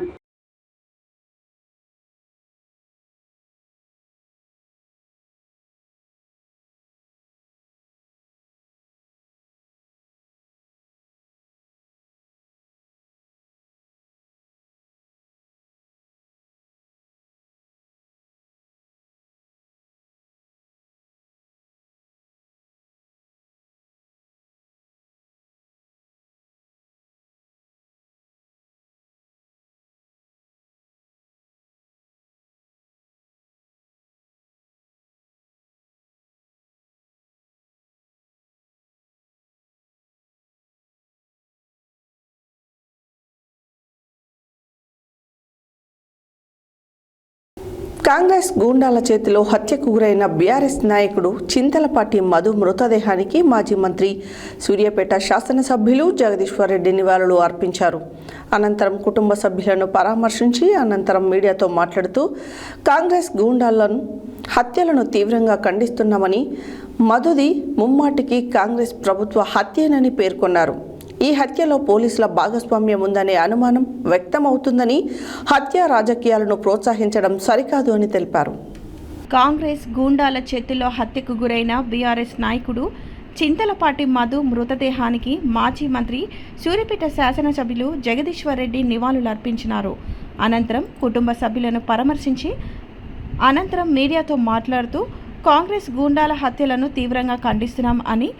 కాంగ్రెస్ గూండాల చేతిలో హత్యకు గురైన బీఆర్ఎస్ నాయకుడు చింతలపాటి మధు మృతదేహానికి మాజీ మంత్రి సూర్యాపేట శాసనసభ్యులు జగదీశ్వర్ రెడ్డి నివాళులు అర్పించారు. అనంతరం కుటుంబ సభ్యులను పరామర్శించి అనంతరం మీడియాతో మాట్లాడుతూ కాంగ్రెస్ గూండాలను హత్యలను తీవ్రంగా ఖండిస్తున్నామని, మధుది ముమ్మాటికి కాంగ్రెస్ ప్రభుత్వ హత్యేనని పేర్కొన్నారు. ఈ హత్యలో పోలీసుల భాగస్వామ్యం ఉందనే అనుమానం వ్యక్తమవుతుందని, హత్య రాజకీయాలను ప్రోత్సహించడం సరికాదు అని తెలిపారు. కాంగ్రెస్ గూండాల చేతిలో హత్యకు గురైన బీఆర్ఎస్ నాయకుడు చింతలపాటి మధు మృతదేహానికి మాజీ మంత్రి సూర్యాపేట శాసనసభ్యులు జగదీశ్వర్ రెడ్డి నివాళులర్పించినారు. అనంతరం కుటుంబ సభ్యులను పరామర్శించి అనంతరం మీడియాతో మాట్లాడుతూ కాంగ్రెస్ గూండాల హత్యలను తీవ్రంగా ఖండిస్తున్నాం అని,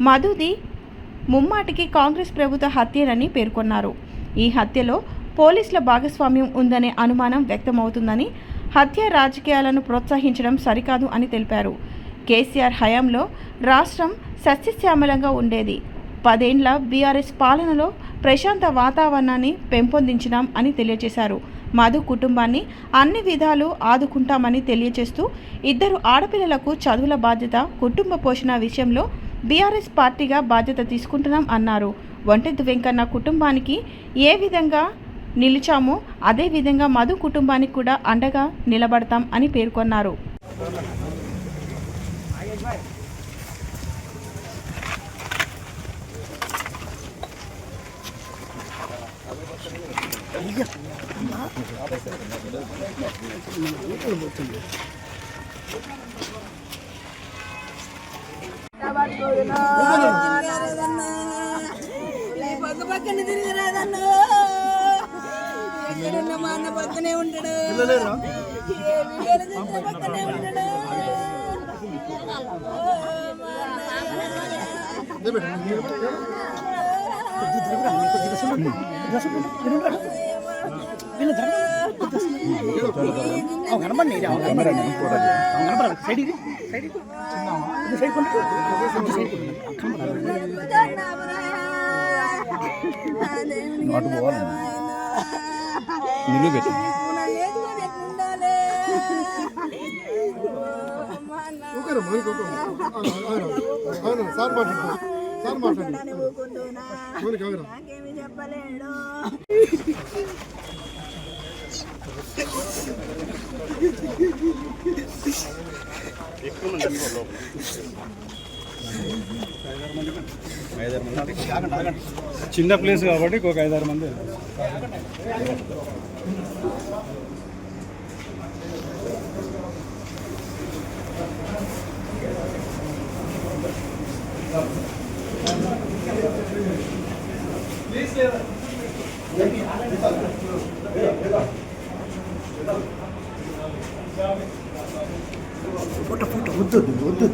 మధుది ముమ్మాటికి కాంగ్రెస్ ప్రభుత్వ హత్యనని పేర్కొన్నారు. ఈ హత్యలో పోలీసుల భాగస్వామ్యం ఉందనే అనుమానం వ్యక్తమవుతుందని, హత్య రాజకీయాలను ప్రోత్సహించడం సరికాదు అని తెలిపారు. కేసీఆర్ హయాంలో రాష్ట్రం సస్యశ్యామలంగా ఉండేది. 10 ఏళ్ల బీఆర్ఎస్ పాలనలో ప్రశాంత వాతావరణాన్ని పెంపొందించినాం అని తెలియజేశారు. మధు కుటుంబాన్ని అన్ని విధాలు ఆదుకుంటామని తెలియజేస్తూ, 2 ఆడపిల్లలకు చదువుల బాధ్యత, కుటుంబ పోషణ విషయంలో బీఆర్ఎస్ పార్టీగా బాధ్యత తీసుకుంటున్నాం అన్నారు. వంటెద్దు వెంకన్న కుటుంబానికి ఏ విధంగా నిలిచామో అదే విధంగా మధు కుటుంబానికి కూడా అండగా నిలబడతాం అని పేర్కొన్నారు. పక్కన తిరిగిరాదన్న ఎక్కడున్న మా అన్న పక్కనే ఉంటాడు, పక్కనే ఉంటాడు. చిన్న ప్లేస్ కాబట్టి ఒక 5-6 మంది. ఫోటో వద్దు.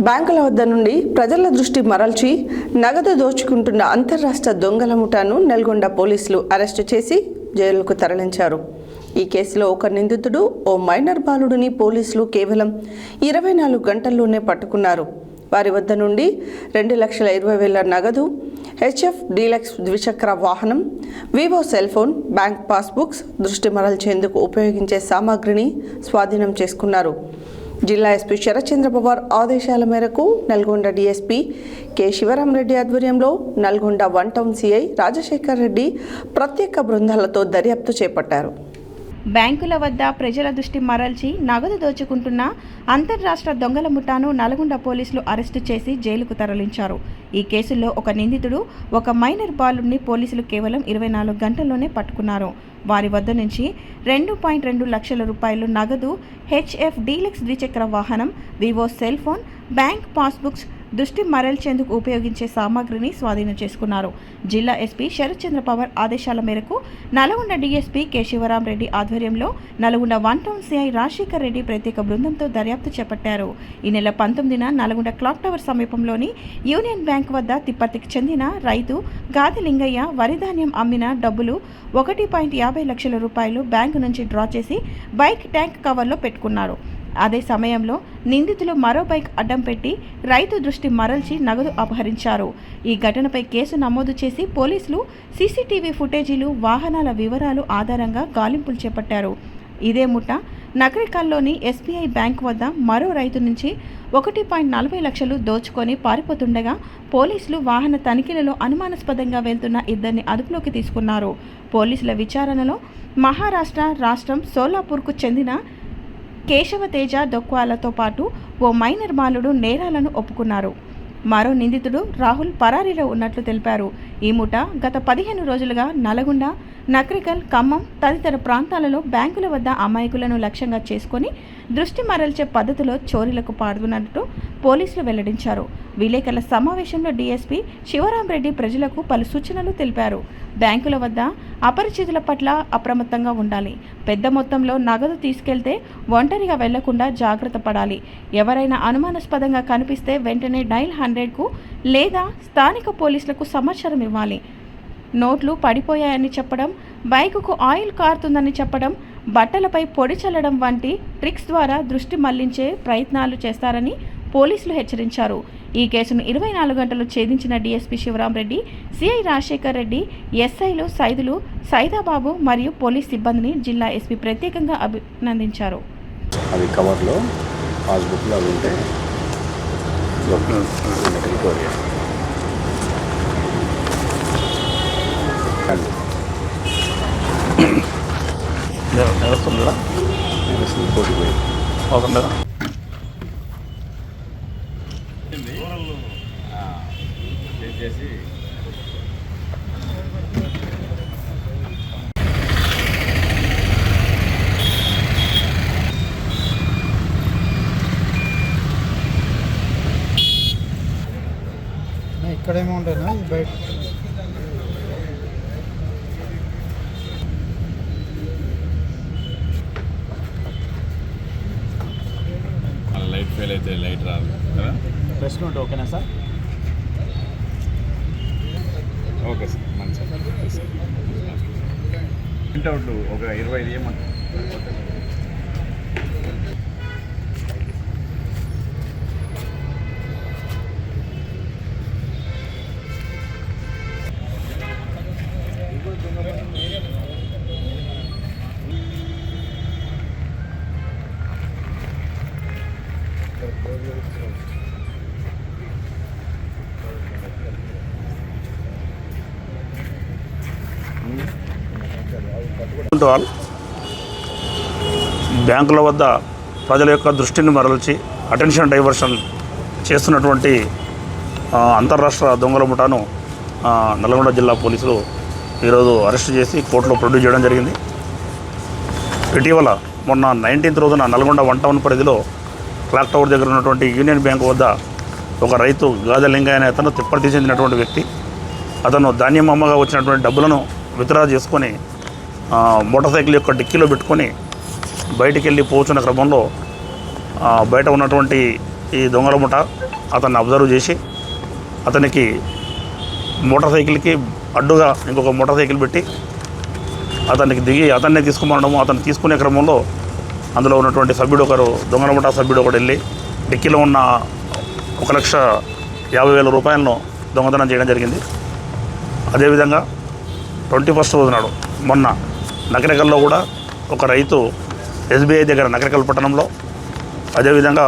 బ్యాంకుల వద్ద నుండి ప్రజల దృష్టి మరల్చి నగదు దోచుకుంటున్న అంతర్రాష్ట్ర దొంగల ముఠాను నల్గొండ పోలీసులు అరెస్టు చేసి జైలుకు తరలించారు. ఈ కేసులో ఒక నిందితుడు, ఓ మైనర్ బాలుడిని పోలీసులు కేవలం 24 గంటల్లోనే పట్టుకున్నారు. వారి వద్ద నుండి 2,20,000 నగదు, హెచ్ఎఫ్ డీలక్స్ ద్విచక్ర వాహనం, Vivo cell phone, bank passbooks, దృష్టి మరల్చేందుకు ఉపయోగించే సామాగ్రిని స్వాధీనం చేసుకున్నారు. జిల్లా ఎస్పీ శరత్చంద్ర పవార్ ఆదేశాల మేరకు నల్గొండ డీఎస్పీ కె శివరామరెడ్డి ఆధ్వర్యంలో నల్గొండ 1 టౌన్ సిఐ రాజశేఖర్ రెడ్డి ప్రత్యేక బృందాలతో దర్యాప్తు చేపట్టారు. బ్యాంకుల వద్ద ప్రజల దృష్టి మరల్చి నగదు దోచుకుంటున్న అంతర్రాష్ట్ర దొంగల ముఠాను నల్గొండ పోలీసులు అరెస్టు చేసి జైలుకు తరలించారు. ఈ కేసులో ఒక నిందితుడు, ఒక మైనర్ బాలుడిని పోలీసులు కేవలం 24 గంటల్లోనే పట్టుకున్నారు. వారి వద్ద నుంచి 2.2 లక్షల రూపాయలు నగదు, హెచ్ఎఫ్ డీలక్స్ ద్విచక్ర వాహనం, Vivo cell phone, bank passbooks, దృష్టి మరల్చేందుకు ఉపయోగించే సామాగ్రిని స్వాధీనం చేసుకున్నారు. జిల్లా ఎస్పీ శరత్చంద్ర పవార్ ఆదేశాల మేరకు నల్గొండ డీఎస్పీ కె శివరామరెడ్డి ఆధ్వర్యంలో నల్గొండ 1 టౌన్ సిఐ రాజశేఖర్ రెడ్డి ప్రత్యేక బృందంతో దర్యాప్తు చేపట్టారు. ఈ నెల 19న నల్గొండ క్లాక్ టవర్ సమీపంలోని యూనియన్ బ్యాంక్ వద్ద తిప్పర్తికి చెందిన రైతు గాది లింగయ్య వరిధాన్యం అమ్మిన డబ్బులు 1.50 లక్షల రూపాయలు బ్యాంకు నుంచి డ్రా చేసి బైక్ ట్యాంక్ కవర్లో పెట్టుకున్నారు. అదే సమయంలో నిందితులు మరో బైక్ అడ్డం పెట్టి రైతు దృష్టి మరల్చి నగదు అపహరించారు. ఈ ఘటనపై కేసు నమోదు చేసి పోలీసులు సీసీటీవీ ఫుటేజీలు, వాహనాల వివరాలు ఆధారంగా గాలింపులు చేపట్టారు. ఇదే ముఠ నగరికల్లోని ఎస్బీఐ బ్యాంక్ వద్ద మరో రైతు నుంచి 1.40 లక్షలు దోచుకొని పారిపోతుండగా పోలీసులు వాహన తనిఖీలలో అనుమానాస్పదంగా వెళ్తున్న ఇద్దరిని అదుపులోకి తీసుకున్నారు. పోలీసుల విచారణలో మహారాష్ట్ర రాష్ట్రం సోలాపూర్కు చెందిన కేశవతేజ దొక్వాలతో పాటు ఓ మైనర్ బాలుడు నేరాలను ఒప్పుకున్నారు. మరో నిందితుడు రాహుల్ పరారీలో ఉన్నట్లు తెలిపారు. ఈ ముఠ గత 15 రోజులుగా నల్గొండ, నక్రికల్, ఖమ్మం తదితర ప్రాంతాలలో బ్యాంకుల వద్ద అమాయకులను లక్ష్యంగా చేసుకొని దృష్టి మరల్చే పద్ధతిలో చోరీలకు పాల్గొన్నట్టు పోలీసులు వెల్లడించారు. విలేకరుల సమావేశంలో డీఎస్పీ శివరామరెడ్డి ప్రజలకు పలు సూచనలు తెలిపారు. బ్యాంకుల వద్ద అపరిచితుల పట్ల అప్రమత్తంగా ఉండాలి. పెద్ద మొత్తంలో నగదు తీసుకెళ్తే ఒంటరిగా వెళ్లకుండా జాగ్రత్త పడాలి. ఎవరైనా అనుమానాస్పదంగా కనిపిస్తే వెంటనే డైల్ 100కు లేదా స్థానిక పోలీసులకు సమాచారం ఇవ్వాలి. నోట్లు పడిపోయాయని చెప్పడం, బైకుకు ఆయిల్ కారుతుందని చెప్పడం, బట్టలపై పొడి చల్లడం వంటి ట్రిక్స్ ద్వారా దృష్టి మళ్లించే ప్రయత్నాలు చేస్తారని పోలీసులు హెచ్చరించారు. ఈ కేసును 24 గంటలు ఛేదించిన డీఎస్పీ శివరామరెడ్డి, సిఐ రాజశేఖర్ రెడ్డి, ఎస్ఐలు సైదులు, సైదాబాబు మరియు పోలీస్ సిబ్బందిని జిల్లా ఎస్పీ ప్రత్యేకంగా అభినందించారు. అవి కవర్లో పాస్బుక్లో అవి ఉంటే చేసి ఇక్కడేమో ఉండేనా బయట లైట్ ఫెయిల్ అయితే లైట్ రాదు కదా. ప్రెస్ నోట్ ఓకేనా సార్? ఓకే సార్, మంచి ప్రింట్అవుట్లు ఒక 25 ఇవ్వమంటారు. బ్యాంకుల వద్ద ప్రజల యొక్క దృష్టిని మరల్చి అటెన్షన్ డైవర్షన్ చేస్తున్నటువంటి అంతర్రాష్ట్ర దొంగల ముఠాను నల్గొండ జిల్లా పోలీసులు ఈరోజు అరెస్ట్ చేసి కోర్టులో ప్రొడ్యూస్ చేయడం జరిగింది. ఇటీవల మొన్న 19th రోజున నల్గొండ 1 టౌన్ పరిధిలో క్లాక్ టవర్ దగ్గర ఉన్నటువంటి యూనియన్ బ్యాంక్ వద్ద ఒక రైతు గాదలింగయ్య అనే అతను తిప్పర్తి చెందినటువంటి వ్యక్తి, అతను ధాన్యం అమ్మగా వచ్చినటువంటి డబ్బులను విత్డ్రా చేసుకొని మోటార్ సైకిల్ యొక్క డిక్కీలో పెట్టుకొని బయటికి వెళ్ళి పోతున్న క్రమంలో బయట ఉన్నటువంటి ఈ దొంగల ముఠ అతన్ని అబ్జర్వ్ చేసి అతనికి మోటార్ సైకిల్కి అడ్డుగా ఇంకొక మోటార్ సైకిల్ పెట్టి అతనికి దిగి అతన్నే తీసుకోమనడము. అతను తీసుకునే క్రమంలో అందులో ఉన్నటువంటి సభ్యుడు ఒకరు, దొంగల ముఠా సభ్యుడు ఒకటి వెళ్ళి డిక్కీలో ఉన్న 1,50,000 రూపాయలను దొంగతనం చేయడం జరిగింది. అదేవిధంగా 21st రోజు నాడు మొన్న నకరికల్లో కూడా ఒక రైతు SBI దగ్గర నకరికల్ పట్టణంలో అదేవిధంగా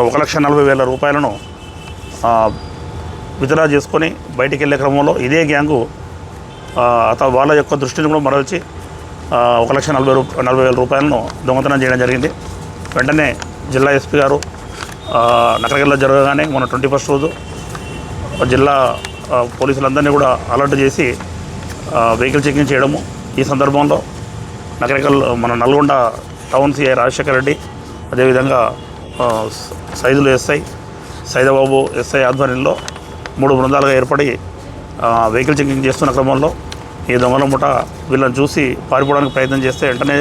1,40,000 రూపాయలను విత్డ్రా చేసుకొని బయటికి వెళ్ళే క్రమంలో ఇదే గ్యాంగు వాళ్ళ యొక్క దృష్టిని కూడా మరల్చి 1,40,000 రూపాయలను దొంగతనం చేయడం జరిగింది. వెంటనే జిల్లా ఎస్పీ గారు నకరికల్లో జరగగానే మొన్న 21st రోజు జిల్లా పోలీసులందరినీ కూడా అలర్ట్ చేసి వెహికల్ చెకింగ్ చేయడము. ఈ సందర్భంలో నకరికల్ మన నల్గొండ టౌన్ సిఐ రాజశేఖర్ రెడ్డి, అదేవిధంగా సైదులు ఎస్ఐ సైదాబాబు ఎస్ఐ ఆధ్వర్యంలో 3 బృందాలుగా ఏర్పడి వెహికల్ చెకింగ్ చేస్తున్న క్రమంలో ఈ దొంగల ముఠ వీళ్ళని చూసి పారిపోవడానికి ప్రయత్నం చేస్తే వెంటనే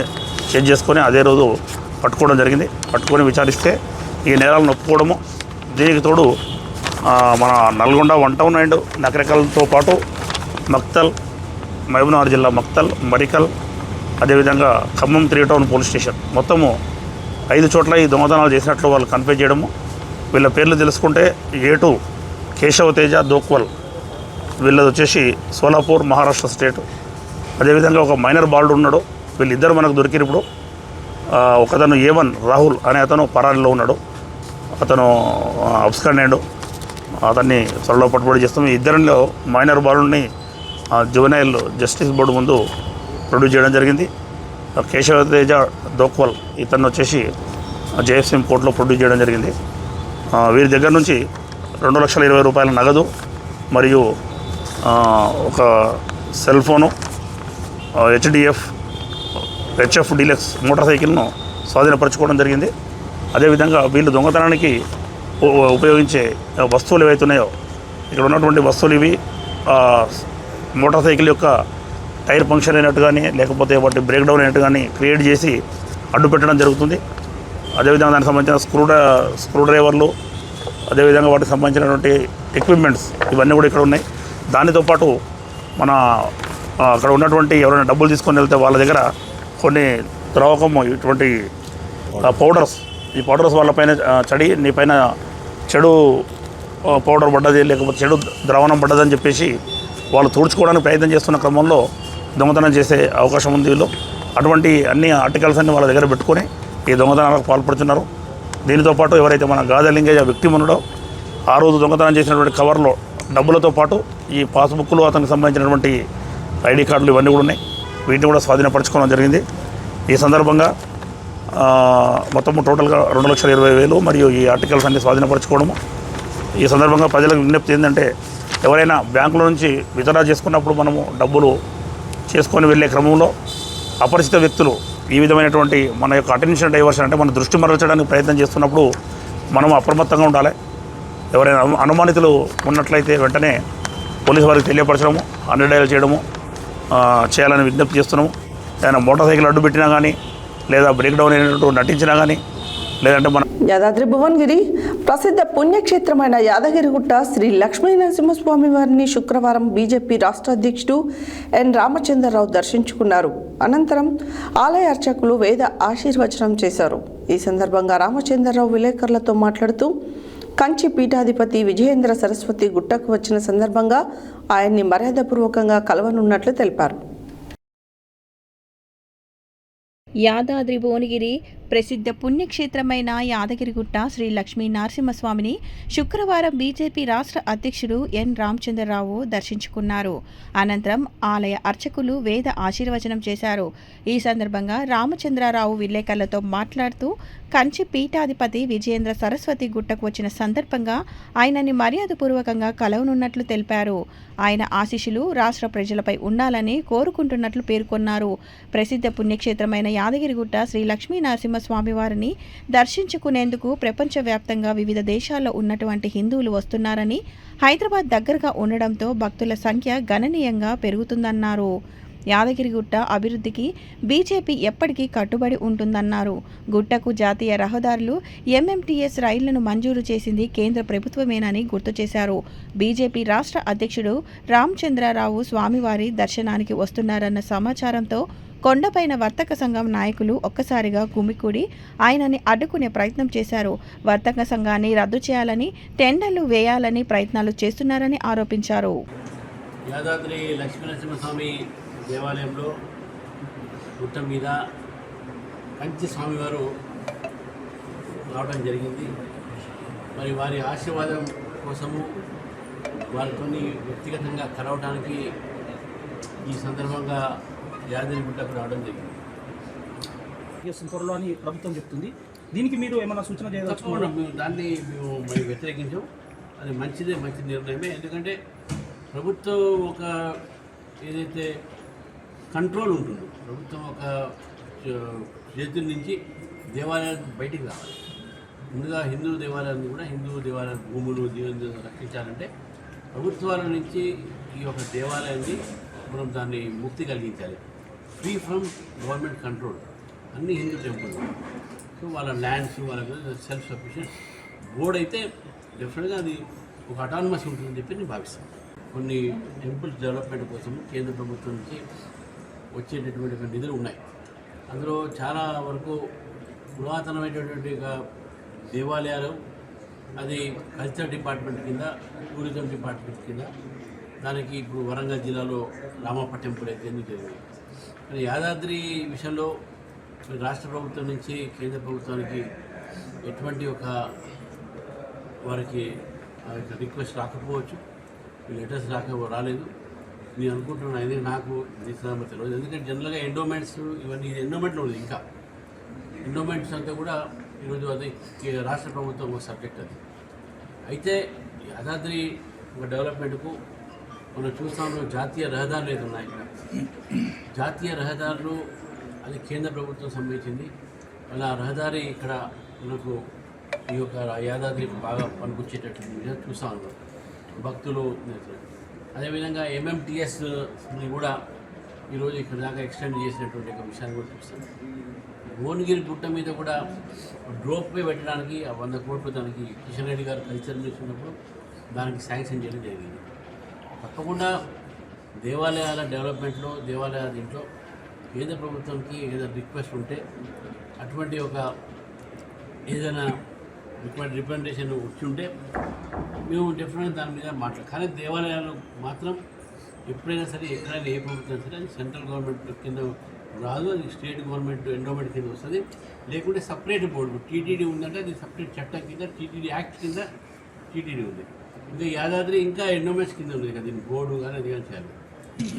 చెక్ చేసుకొని అదే రోజు పట్టుకోవడం జరిగింది. పట్టుకొని విచారిస్తే ఈ నేరాలను ఒప్పుకోవడము, దీనికి తోడు మన నల్గొండ 1 టౌన్ అండ్ నకరికల్తో పాటు మక్తల్, మహబూబ్నగర్ జిల్లా మక్తల్, మరికల్, అదేవిధంగా ఖమ్మం 3 టౌన్ పోలీస్ స్టేషన్ మొత్తము 5 చోట్ల ఈ దొంగతనాలు చేసినట్లు వాళ్ళు కన్ఫర్మ్ చేయడము. వీళ్ళ పేర్లు తెలుసుకుంటే A2 కేశవ తేజ దోక్వల్, వీళ్ళది వచ్చేసి సోలాపూర్ మహారాష్ట్ర స్టేట్. అదేవిధంగా ఒక మైనర్ బాలుడు ఉన్నాడు, వీళ్ళిద్దరు మనకు దొరికిరు. ఇప్పుడు ఒకతను A1 రాహుల్ అనే అతను పరారీలో ఉన్నాడు, అతను అబ్స్కాండ్, అతన్ని త్వరలో పట్టుబడి చేస్తాం. ఈ ఇద్దరిలో మైనర్ బాలుడిని జువెనైల్ జస్టిస్ బోర్డు ముందు ప్రొడ్యూస్ చేయడం జరిగింది. కేశవ తేజ దోక్వల్ ఇతను వచ్చేసి JFCM కోర్టులో ప్రొడ్యూస్ చేయడం జరిగింది. వీరి దగ్గర నుంచి 2,20,000 రూపాయల నగదు మరియు ఒక cell phone, HF deluxe motor సైకిల్ను స్వాధీనపరచుకోవడం జరిగింది. అదేవిధంగా వీళ్ళు దొంగతనానికి ఉపయోగించే వస్తువులు ఏవైతున్నాయో ఇక్కడ ఉన్నటువంటి వస్తువులు ఇవి మోటార్ సైకిల్ యొక్క టైర్ పంక్చర్ అయినట్టు కానీ లేకపోతే వాటి బ్రేక్ డౌన్ అయినట్టు కానీ క్రియేట్ చేసి అడ్డు పెట్టడం జరుగుతుంది. అదేవిధంగా దానికి సంబంధించిన స్క్రూ డ్రైవర్లు, అదేవిధంగా వాటికి సంబంధించినటువంటి ఎక్విప్మెంట్స్ ఇవన్నీ కూడా ఇక్కడ ఉన్నాయి. దానితో పాటు మన అక్కడ ఉన్నటువంటి ఎవరైనా డబ్బులు తీసుకొని వెళ్తే వాళ్ళ దగ్గర కొన్ని ద్రవకము ఇటువంటి పౌడర్స్, ఈ పౌడర్స్ వాళ్ళపైన చడి నీ పైన చెడు పౌడర్ పడ్డది లేకపోతే చెడు ద్రావణం పడ్డదని చెప్పేసి వాళ్ళు తుడుచుకోవడానికి ప్రయత్నం చేస్తున్న క్రమంలో దొంగతనం చేసే అవకాశం ఉంది. వీళ్ళు అటువంటి అన్ని ఆర్టికల్స్ అన్ని వాళ్ళ దగ్గర పెట్టుకొని ఈ దొంగతనాలకు పాల్పడుతున్నారు. దీనితో పాటు ఎవరైతే మన గాదలింగయ్య విక్టిమ్ ఉన్నాడో ఆ రోజు దొంగతనం చేసినటువంటి కవర్లో డబ్బులతో పాటు ఈ పాస్బుక్లు, అతనికి సంబంధించినటువంటి ID కార్డులు ఇవన్నీ కూడా ఉన్నాయి. వీటిని కూడా స్వాధీనపరచుకోవడం జరిగింది. ఈ సందర్భంగా మొత్తం టోటల్గా 2,20,000 మరియు ఈ ఆర్టికల్స్ అన్ని స్వాధీనపరచుకోవడము. ఈ సందర్భంగా ప్రజలకు విజ్ఞప్తి ఏంటంటే ఎవరైనా బ్యాంకుల నుంచి విత్డ్రా చేసుకున్నప్పుడు మనము డబ్బులు చేసుకొని వెళ్ళే క్రమంలో అపరిచిత వ్యక్తులు ఈ విధమైనటువంటి మన యొక్క అటెన్షన్ డైవర్షన్ అంటే మన దృష్టి మరల్చడానికి ప్రయత్నం చేస్తున్నప్పుడు మనం అప్రమత్తంగా ఉండాలి. ఎవరైనా అనుమానితులు ఉన్నట్లయితే వెంటనే పోలీసు వారికి తెలియపరచడము, 100 డయల్ చేయడము చేయాలని విజ్ఞప్తి చేస్తున్నాము. ఏదైనా మోటార్ సైకిల్ అడ్డు పెట్టినా కానీ లేదా బ్రేక్ డౌన్ అయినట్టు నటించినా కానీ లేదంటే మన యాదాద్రి భువనగిరి ప్రసిద్ధ పుణ్యక్షేత్రమైన యాదగిరిగుట్ట శ్రీ లక్ష్మీ నరసింహస్వామి వారిని శుక్రవారం బీజేపీ రాష్ట్ర అధ్యక్షుడు ఎన్ రామచంద్రరావు దర్శించుకున్నారు. అనంతరం ఆలయ అర్చకులు వేద ఆశీర్వచనం చేశారు. ఈ సందర్భంగా రామచంద్రరావు విలేకరులతో మాట్లాడుతూ కంచి పీఠాధిపతి విజయేంద్ర సరస్వతి గుట్టకు వచ్చిన సందర్భంగా ఆయన్ని మర్యాదపూర్వకంగా కలవనున్నట్లు తెలిపారు. యాదాద్రి భువనగిరి ప్రసిద్ధ పుణ్యక్షేత్రమైన యాదగిరిగుట్ట శ్రీ లక్ష్మీ నరసింహస్వామిని శుక్రవారం బీజేపీ రాష్ట్ర అధ్యక్షుడు ఎన్ రామచంద్రరావు దర్శించుకున్నారు. అనంతరం ఆలయ అర్చకులు వేద ఆశీర్వచనం చేశారు. ఈ సందర్భంగా రామచంద్రరావు విలేకరులతో మాట్లాడుతూ కంచి పీఠాధిపతి విజయేంద్ర సరస్వతి గుట్టకు వచ్చిన సందర్భంగా ఆయనని మర్యాదపూర్వకంగా కలవనున్నట్లు తెలిపారు. ఆయన ఆశీస్సులు రాష్ట్ర ప్రజలపై ఉండాలని కోరుకుంటున్నట్లు పేర్కొన్నారు. ప్రసిద్ధ పుణ్యక్షేత్రమైన యాదగిరిగుట్ట శ్రీ లక్ష్మీ నరసింహస్వామి వారిని దర్శించుకునేందుకు ప్రపంచవ్యాప్తంగా వివిధ దేశాల్లో ఉన్నటువంటి హిందువులు వస్తున్నారని, హైదరాబాద్ దగ్గరగా ఉండడంతో భక్తుల సంఖ్య గణనీయంగా పెరుగుతుందన్నారు. యాదగిరిగుట్ట అభివృద్ధికి బీజేపీ ఎప్పటికీ కట్టుబడి ఉంటుందన్నారు. గుట్టకు జాతీయ రహదారులు, ఎంఎంటీఎస్ రైళ్లను మంజూరు చేసింది కేంద్ర ప్రభుత్వమేనని గుర్తు చేశారు. బీజేపీ రాష్ట్ర అధ్యక్షుడు రామచంద్రరావు స్వామివారి దర్శనానికి వస్తున్నారన్న సమాచారంతో కొండపైన వర్తక సంఘం నాయకులు ఒక్కసారిగా గుమికూడి ఆయనని అడ్డుకునే ప్రయత్నం చేశారు. వర్తక సంఘాన్ని రద్దు చేయాలని, టెండర్లు వేయాలని ప్రయత్నాలు చేస్తున్నారని ఆరోపించారు. యాదాద్రి లక్ష్మీనరసింహస్వామి దేవాలయంలో గుట్ట మీద కంచి స్వామివారు రావడం జరిగింది. మరి వారి ఆశీర్వాదం కోసము వారితో వ్యక్తిగతంగా కలవడానికి ఈ సందర్భంగా యాదగిరిగుట్టకు రావడం జరిగింది. త్వరలో అని ప్రభుత్వం చెప్తుంది. దీనికి మీరు ఏమైనా సూచన చేయవచ్చు? దాన్ని మేము మరి వ్యతిరేకించాం. అది మంచి నిర్ణయమే. ఎందుకంటే ప్రభుత్వం ఒక ఏదైతే కంట్రోల్ ఉంటుందో, ప్రభుత్వం ఒక చేతుల నుంచి దేవాలయాన్ని బయటికి రావాలి. ముందుగా హిందూ దేవాలయాన్ని భూములు రక్షించాలంటే ప్రభుత్వాల నుంచి ఈ యొక్క దేవాలయాన్ని మనం దాన్ని ముక్తి కలిగించాలి. ఫ్రీ ఫ్రమ్ గవర్నమెంట్ కంట్రోల్ అన్ని హిందూ టెంపుల్. సో వాళ్ళ ల్యాండ్స్, వాళ్ళ సెల్ఫ్ సఫిషియెంట్ బోర్డ్ అయితే డెఫినెట్గా అది ఒక అటానమస్ ఉంటుందని చెప్పి నేను భావిస్తాను. కొన్ని టెంపుల్స్ డెవలప్మెంట్ కోసం కేంద్ర ప్రభుత్వం నుంచి వచ్చేటటువంటి నిధులు ఉన్నాయి. అందులో చాలా వరకు పురాతనమైనటువంటి దేవాలయాలు అది కల్చర్ డిపార్ట్మెంట్ కింద, టూరిజం డిపార్ట్మెంట్ కింద, దానికి ఇప్పుడు వరంగల్ జిల్లాలో రామప్ప టెంపుల్ అయితే ఎందుకు జరిగింది. కానీ యాదాద్రి విషయంలో రాష్ట్ర ప్రభుత్వం నుంచి కేంద్ర ప్రభుత్వానికి ఎటువంటి ఒక వారికి రిక్వెస్ట్ రాకపోవచ్చు, లెటర్స్ రాలేదు. నేను అనుకుంటున్నాను. అయితే నాకు నిశ్చితంగా తెలియదు. ఎందుకంటే జనరల్గా ఎండోమెంట్స్ ఇవన్నీ ఎండోమెంట్లో ఉంది. ఇంకా ఎండోమెంట్స్ అంతా కూడా ఈరోజు అది రాష్ట్ర ప్రభుత్వం ఒక సబ్జెక్ట్ అది. అయితే యాదాద్రి ఒక డెవలప్మెంట్కు మనం చూస్తాము. జాతీయ రహదారులు ఏది ఉన్నాయి ఇక్కడ, జాతీయ రహదారులు అది కేంద్ర ప్రభుత్వం సంబంధించింది. అలా రహదారి ఇక్కడ మనకు ఈ యొక్క యాదాద్రి బాగా పనికొచ్చేటట్టు చూస్తాము భక్తులు. అదేవిధంగా ఎంఎంటీఎస్ని కూడా ఈరోజు ఇక్కడ దాకా ఎక్స్టెండ్ చేసినటువంటి ఒక విషయాన్ని కూడా చూస్తాం. భువనగిరి గుట్ట మీద కూడా డ్రోప్వే పెట్టడానికి 100 కోట్లు దానికి కిషన్ రెడ్డి గారు కల్చర్ మినిస్టర్ ఉన్నప్పుడు దానికి శాంక్షన్ చేయడం జరిగింది. తప్పకుండా దేవాలయాల డెవలప్మెంట్లో, దేవాలయాల దీంట్లో కేంద్ర ప్రభుత్వానికి ఏదైనా రిక్వెస్ట్ ఉంటే అటువంటి ఒక ఏదైనా రిప్రజెంటేషన్ వచ్చి ఉంటే మేము డెఫినెట్గా దాని మీద మాట్లాడాలి. కానీ దేవాలయాలు మాత్రం ఎప్పుడైనా సరే, ఎక్కడైనా ఏ ప్రభుత్వం సరే అది సెంట్రల్ గవర్నమెంట్ కింద రాదు, అది స్టేట్ గవర్నమెంట్ ఎండోమెంట్ కింద వస్తుంది. లేకుంటే సపరేట్ బోర్డు టీటీడీ ఉందంటే అది సపరేట్ చట్టం కింద, టీటీడీ యాక్ట్ కింద టీటీడీ ఉంది. ఇంకా యాదాద్రి ఇంకా ఎండోమెంట్స్ కింద ఉంది కదా, దీన్ని బోర్డు కానీ అది కానీ చేయాలి.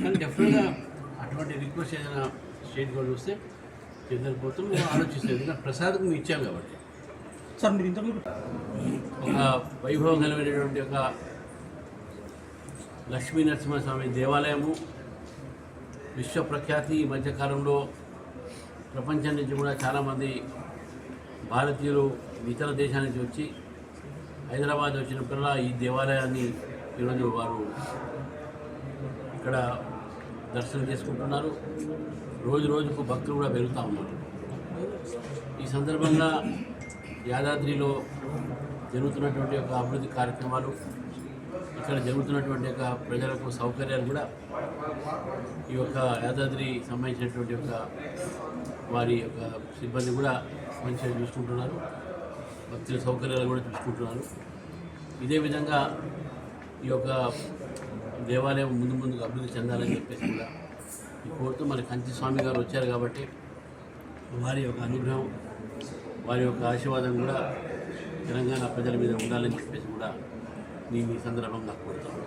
కానీ డెఫినెట్గా అటువంటి రిక్వెస్ట్ ఏదైనా స్టేట్ గవర్నమెంట్ వస్తే కేంద్ర ప్రభుత్వం ఆలోచిస్తుంది. ఎందుకంటే ప్రసాదం మేము ఇచ్చాం కాబట్టి. సార్ మీరు ఇంతకు ఒక వైభవం కలిగినటువంటి ఒక లక్ష్మీ నరసింహస్వామి దేవాలయము విశ్వప్రఖ్యాతి. ఈ మధ్యకాలంలో ప్రపంచం నుంచి కూడా చాలామంది భారతీయులు ఇతర దేశాల నుంచి వచ్చి హైదరాబాద్ వచ్చినప్పుడల్లా ఈ దేవాలయాన్ని ఈరోజు వారు ఇక్కడ దర్శనం చేసుకుంటున్నారు. రోజు రోజుకు భక్తులు కూడా పెరుగుతూ ఉన్నారు. ఈ సందర్భంగా యాదాద్రిలో జరుగుతున్నటువంటి ఒక అభివృద్ధి కార్యక్రమాలు, ఇక్కడ జరుగుతున్నటువంటి యొక్క ప్రజలకు సౌకర్యాలు కూడా ఈ యొక్క యాదాద్రి సంబంధించినటువంటి యొక్క వారి యొక్క సిబ్బంది కూడా మంచిగా చూసుకుంటున్నారు. భక్తుల సౌకర్యాలు కూడా చూసుకుంటున్నారు. ఇదే విధంగా ఈ యొక్క దేవాలయం ముందుకు అభివృద్ధి చెందాలని చెప్పేసి కూడా ఈ కోరుతూ మరి కంచి స్వామి గారు వచ్చారు కాబట్టి వారి యొక్క అనుగ్రహం వారి యొక్క ఆశీర్వాదం కూడా తెలంగాణ ప్రజల మీద ఉండాలని చెప్పేసి కూడా నేను ఈ సందర్భంగా కోరుతాను.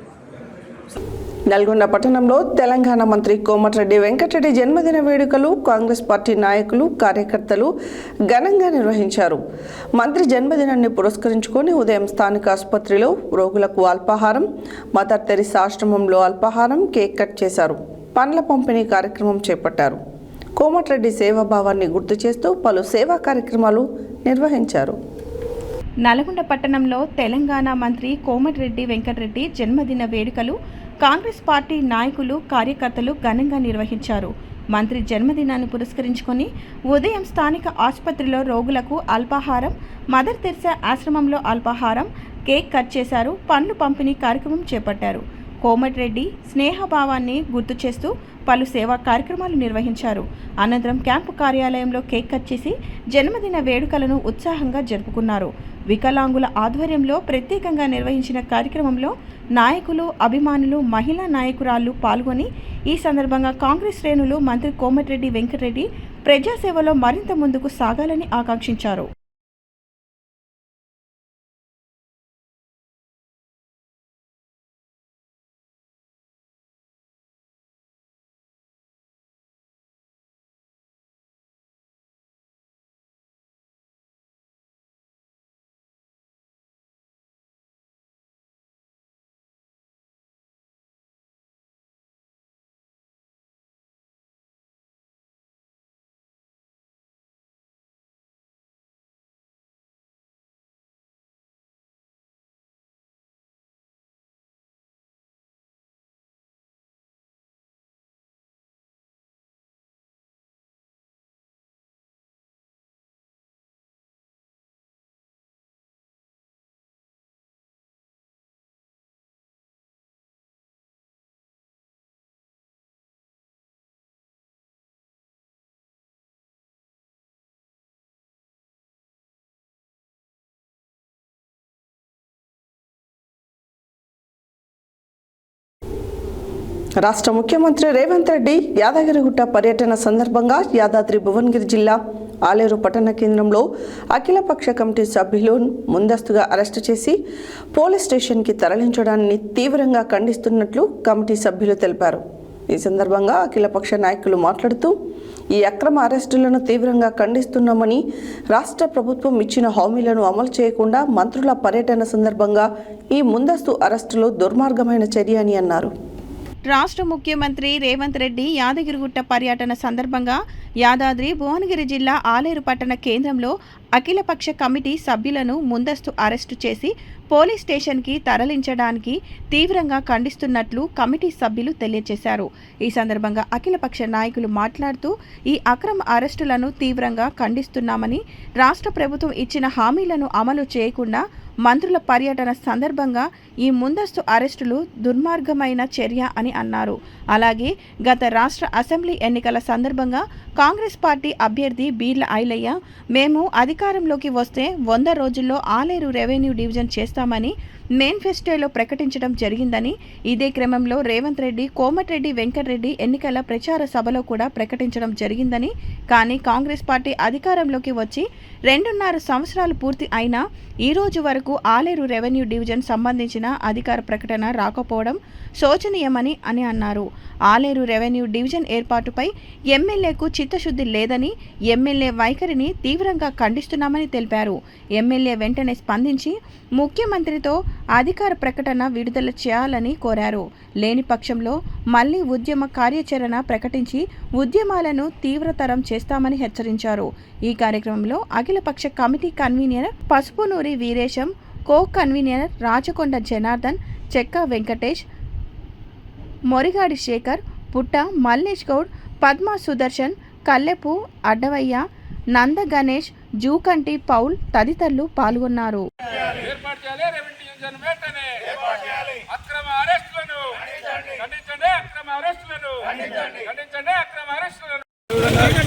నల్గొండ పట్టణంలో తెలంగాణ మంత్రి కోమటిరెడ్డి వెంకటరెడ్డి జన్మదిన వేడుకలు కాంగ్రెస్ పార్టీ నాయకులు కార్యకర్తలు ఘనంగా నిర్వహించారు. మంత్రి జన్మదినాన్ని పురస్కరించుకొని ఉదయం స్థానిక ఆసుపత్రిలో రోగులకు అల్పాహారం, మదర్ తెరిసా ఆశ్రమంలో అల్పాహారం, కేక్ కట్ చేశారు. పండ్ల పంపిణీ కార్యక్రమం చేపట్టారు. కోమటిరెడ్డి సేవాభావాన్ని గుర్తు చేస్తూ పలు సేవా కార్యక్రమాలు నిర్వహించారు. నల్గొండ పట్టణంలో తెలంగాణ మంత్రి కోమటిరెడ్డి వెంకటరెడ్డి జన్మదిన వేడుకలు కాంగ్రెస్ పార్టీ నాయకులు కార్యకర్తలు ఘనంగా నిర్వహించారు. మంత్రి జన్మదినాన్ని పురస్కరించుకొని ఉదయం స్థానిక ఆసుపత్రిలో రోగులకు అల్పాహారం, మదర్ తెరిసా ఆశ్రమంలో అల్పాహారం, కేక్ కట్ చేశారు. పండ్లు పంపిణీ కార్యక్రమం చేపట్టారు. కోమటిరెడ్డి స్నేహభావాన్ని గుర్తు చేస్తూ పలు సేవా కార్యక్రమాలు నిర్వహించారు. అనంతరం క్యాంపు కార్యాలయంలో కేక్ కట్ చేసి జన్మదిన వేడుకలను ఉత్సాహంగా జరుపుకున్నారు. వికలాంగుల ఆధ్వర్యంలో ప్రత్యేకంగా నిర్వహించిన కార్యక్రమంలో నాయకులు, అభిమానులు, మహిళా నాయకురాళ్లు పాల్గొని ఈ సందర్భంగా కాంగ్రెస్ శ్రేణులు మంత్రి కోమటిరెడ్డి వెంకటరెడ్డి ప్రజాసేవలో మరింత ముందుకు సాగాలని ఆకాంక్షించారు. రాష్ట్ర ముఖ్యమంత్రి రేవంత్ రెడ్డి యాదగిరిగుట్ట పర్యటన సందర్భంగా యాదాద్రి భువనగిరి జిల్లా ఆలేరు పట్టణ కేంద్రంలో అఖిలపక్ష కమిటీ సభ్యులను ముందస్తుగా అరెస్టు చేసి పోలీస్ స్టేషన్కి తరలించడాన్ని తీవ్రంగా ఖండిస్తున్నట్లు కమిటీ సభ్యులు తెలిపారు. ఈ సందర్భంగా అఖిలపక్ష నాయకులు మాట్లాడుతూ ఈ అక్రమ అరెస్టులను తీవ్రంగా ఖండిస్తున్నామని, రాష్ట్ర ప్రభుత్వం ఇచ్చిన హామీలను అమలు చేయకుండా మంత్రుల పర్యటన సందర్భంగా ఈ ముందస్తు అరెస్టులు దుర్మార్గమైన చర్య అని అన్నారు. రాష్ట్ర ముఖ్యమంత్రి రేవంత్ రెడ్డి యాదగిరిగుట్ట పర్యటన సందర్భంగా యాదాద్రి భువనగిరి జిల్లా ఆలేరు పట్టణ కేంద్రంలో అఖిలపక్ష కమిటీ సభ్యులను ముందస్తు అరెస్టు చేసి పోలీస్ స్టేషన్కి తరలించడానికి తీవ్రంగా ఖండిస్తున్నట్లు కమిటీ సభ్యులు తెలియజేశారు. ఈ సందర్భంగా అఖిలపక్ష నాయకులు మాట్లాడుతూ ఈ అక్రమ అరెస్టులను తీవ్రంగా ఖండిస్తున్నామని, రాష్ట్ర ప్రభుత్వం ఇచ్చిన హామీలను అమలు చేయకుండా మంత్రుల పర్యటన సందర్భంగా ఈ ముందస్తు అరెస్టులు దుర్మార్గమైన చర్య అని అన్నారు. అలాగే గత రాష్ట్ర అసెంబ్లీ ఎన్నికల సందర్భంగా కాంగ్రెస్ పార్టీ అభ్యర్థి బీర్ల ఐలయ్య మేము అధికారంలోకి వస్తే 100 రోజుల్లో ఆలేరు రెవెన్యూ డివిజన్ చేస్తామని మేనిఫెస్టోలో ప్రకటించడం జరిగిందని, ఇదే క్రమంలో రేవంత్ రెడ్డి కోమటిరెడ్డి వెంకటరెడ్డి ఎన్నికల ప్రచార సభలో కూడా ప్రకటించడం జరిగిందని, కానీ కాంగ్రెస్ పార్టీ అధికారంలోకి వచ్చి 2.5 సంవత్సరాలు పూర్తి అయినా ఈ రోజు వరకు ఆలేరు రెవెన్యూ డివిజన్ సంబంధించిన అధికార ప్రకటన రాకపోవడం శోచనీయమని అన్నారు. ఆలేరు రెవెన్యూ డివిజన్ ఏర్పాటుపై ఎమ్మెల్యేకు చిత్తశుద్ధి లేదని, ఎమ్మెల్యే వైఖరిని తీవ్రంగా ఖండిస్తున్నామని తెలిపారు. ఎమ్మెల్యే వెంటనే స్పందించి ముఖ్యమంత్రితో అధికార ప్రకటన విడుదల చేయాలని కోరారు. లేని పక్షంలో మళ్లీ ఉద్యమ కార్యాచరణ ప్రకటించి ఉద్యమాలను తీవ్రతరం చేస్తామని హెచ్చరించారు. ఈ కార్యక్రమంలో అఖిలపక్ష committee convenor Pasupunuri Veeresham, co convenor Rachakonda Janardhan, Chekka Venkatesh, Morigadi Shekar, Putta Mallesh Goud, Padma Sudarshan, Kallepu Addavayya, Nanda Ganesh, Jukanti Paul తదితరులు పాల్గొన్నారు.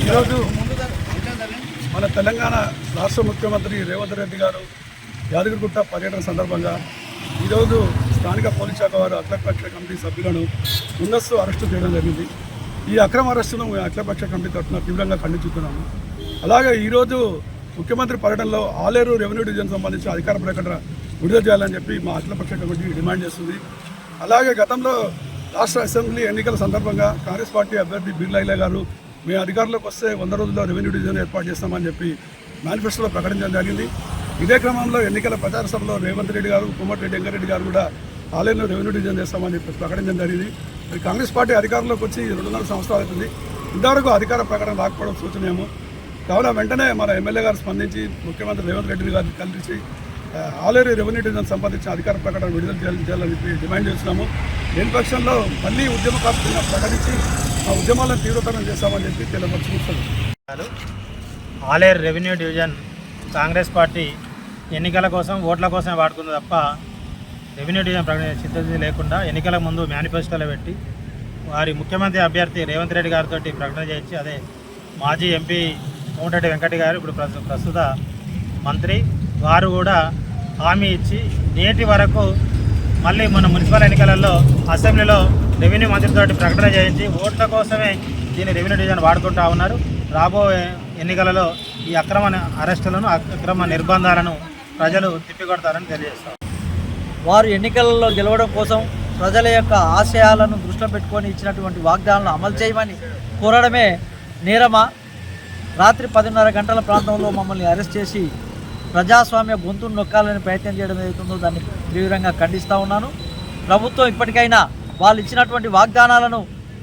ఈరోజు మన తెలంగాణ రాష్ట్ర ముఖ్యమంత్రి రేవంత్ రెడ్డి గారు యాదగిరిగుట్ట పర్యటన సందర్భంగా ఈరోజు స్థానిక పోలీస్ శాఖ వారు అఖిలపక్ష కమిటీ సభ్యులను ముందస్తు అరెస్టు చేయడం జరిగింది. ఈ అక్రమ అరెస్టును అఖిలపక్ష కమిటీ తరఫున తీవ్రంగా ఖండించుతున్నాము. అలాగే ఈరోజు ముఖ్యమంత్రి పర్యటనలో ఆలేరు రెవెన్యూ డివిజన్ సంబంధించి అధికార ప్రకటన విడుదల చేయాలని చెప్పి మా అఖిలపక్ష కమిటీ డిమాండ్ చేస్తుంది. అలాగే గతంలో రాష్ట్ర అసెంబ్లీ ఎన్నికల సందర్భంగా కాంగ్రెస్ పార్టీ అభ్యర్థి బిర్లా గారు మేము అధికారంలోకి వస్తే 100 రోజుల్లో రెవెన్యూ డివిజన్ ఏర్పాటు చేస్తామని చెప్పి మేనిఫెస్టోలో ప్రకటించడం జరిగింది. ఇదే క్రమంలో ఎన్నికల ప్రచార సభలో రేవంత్ రెడ్డి గారు, కోమటిరెడ్డి వెంకటరెడ్డి గారు కూడా ఆలయంలో రెవెన్యూ డివిజన్ చేస్తామని చెప్పి ప్రకటించడం జరిగింది. మరి కాంగ్రెస్ పార్టీ అధికారంలోకి వచ్చి 2.5 సంవత్సరాలు అవుతుంది. ఇంతవరకు అధికార ప్రకటన రాకపోవడం సూచనీయము. కావున వెంటనే మన ఎమ్మెల్యే గారు స్పందించి ముఖ్యమంత్రి రేవంత్ రెడ్డి గారిని కలిసి ఆలేరు రెవెన్యూ డివిజన్ సంబంధించిన అధికార ప్రకటన విడుదల చేయాలని చెప్పి డిమాండ్ చేస్తున్నాము. లేని పక్షంలో మళ్ళీ ఉద్యమకారులను ప్రకటించి ఆ ఉద్యమాలను తీవ్రతరం చేస్తామని చెప్పి తెలియపరుచుకుంటున్నాను. Aleru revenue division Congress party ఎన్నికల కోసం ఓట్ల కోసం వాడుకుంది తప్ప రెవెన్యూ డివిజన్ ప్రకటన సిద్ధత లేకుండా ఎన్నికల ముందు మేనిఫెస్టోలో పెట్టి వారి ముఖ్యమంత్రి అభ్యర్థి రేవంత్ రెడ్డి గారితో ప్రకటన చేయించి, అదే మాజీ ఎంపీ కోమటిరెడ్డి వెంకట గారు ఇప్పుడు ప్రస్తుత మంత్రి వారు కూడా హామీ ఇచ్చి నేటి వరకు మళ్ళీ మన మున్సిపల్ ఎన్నికలలో అసెంబ్లీలో రెవెన్యూ మంత్రితో ప్రకటన చేయించి ఓట్ల కోసమే దీన్ని రెవెన్యూ డివిజన్ వాడుకుంటూ ఉన్నారు. రాబోయే ఎన్నికలలో ఈ అక్రమ అరెస్టులను, అక్రమ నిర్బంధాలను ప్రజలు తిప్పికొడతారని తెలియజేస్తారు. వారు ఎన్నికలలో గెలవడం కోసం ప్రజల యొక్క ఆశయాలను దృష్టిలో పెట్టుకొని ఇచ్చినటువంటి వాగ్దానాలను అమలు చేయమని కోరడమే నేరమా? రాత్రి 10:30 గంటల ప్రాంతంలో మమ్మల్ని అరెస్ట్ చేసి ప్రజాస్వామ్య గొంతును నొక్కాలని ప్రయత్నం చేయడం ఏదైతుందో దాన్ని తీవ్రంగా ఖండిస్తూ ఉన్నాను. ప్రభుత్వం ఇప్పటికైనా వాళ్ళు ఇచ్చినటువంటి వాగ్దానాలను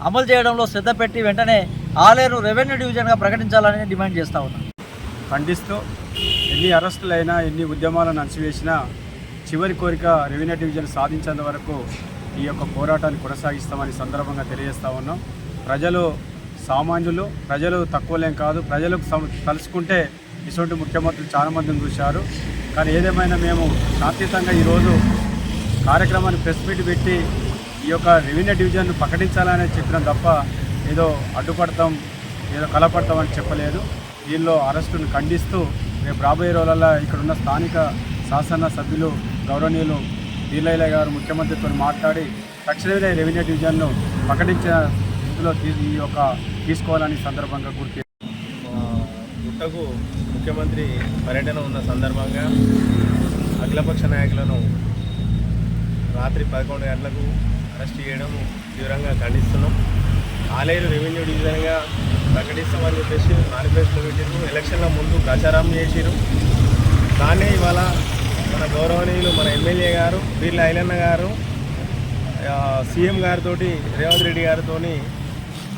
అమలు చేయడంలో శ్రద్ధ పెట్టి వెంటనే ఆలేరు రెవెన్యూ డివిజన్గా ప్రకటించాలని డిమాండ్ చేస్తూ ఉన్నాను. ఖండిస్తూ ఎన్ని అరెస్టులైనా, ఎన్ని ఉద్యమాలను అణచివేసినా చివరి కోరిక రెవెన్యూ డివిజన్ సాధించేంత వరకు ఈ యొక్క పోరాటాన్ని కొనసాగిస్తామని సందర్భంగా తెలియజేస్తూ ఉన్నాం. ప్రజలు సామాన్యులు, ప్రజలు తక్కువలేం కాదు. ప్రజలకు తలుచుకుంటే ఇటువంటి ముఖ్యమంత్రులు చాలామందిని చూశారు. కానీ ఏదేమైనా మేము శాంతియుతంగా ఈరోజు కార్యక్రమాన్ని ప్రెస్ మీట్ పెట్టి ఈ యొక్క రెవెన్యూ డివిజన్ను ప్రకటించాలని చెప్పినాం తప్ప ఏదో అడ్డుపడతాం, ఏదో కలపడతామని చెప్పలేదు. దీనిలో అరెస్టును ఖండిస్తూ రేపు రాబోయే రోజులలో ఇక్కడున్న స్థానిక శాసన సభ్యులు గౌరవనీయులు బిర్లా గారు ముఖ్యమంత్రితో మాట్లాడి తక్షణమే రెవెన్యూ డివిజన్ను ప్రకటించిన స్థితిలో ఈ యొక్క తీసుకోవాలని సందర్భంగా గుర్తు. గుట్టకు ముఖ్యమంత్రి పర్యటన ఉన్న సందర్భంగా అఖిలపక్ష నాయకులను రాత్రి 11 గంటలకు అరెస్ట్ చేయడం తీవ్రంగా ఖండిస్తున్నాం. ఆలేరు రెవెన్యూ డివిజన్గా ప్రకటిస్తామని చెప్పేసి మేనిఫెస్టో పెట్టారు. ఎలక్షన్ల ముందు ప్రచారం చేసిరు. దాన్నే ఇవాళ మన గౌరవనీయులు మన ఎమ్మెల్యే గారు బిర్లా ఐలన్న గారు సీఎం గారితో రేవంత్ రెడ్డి గారితో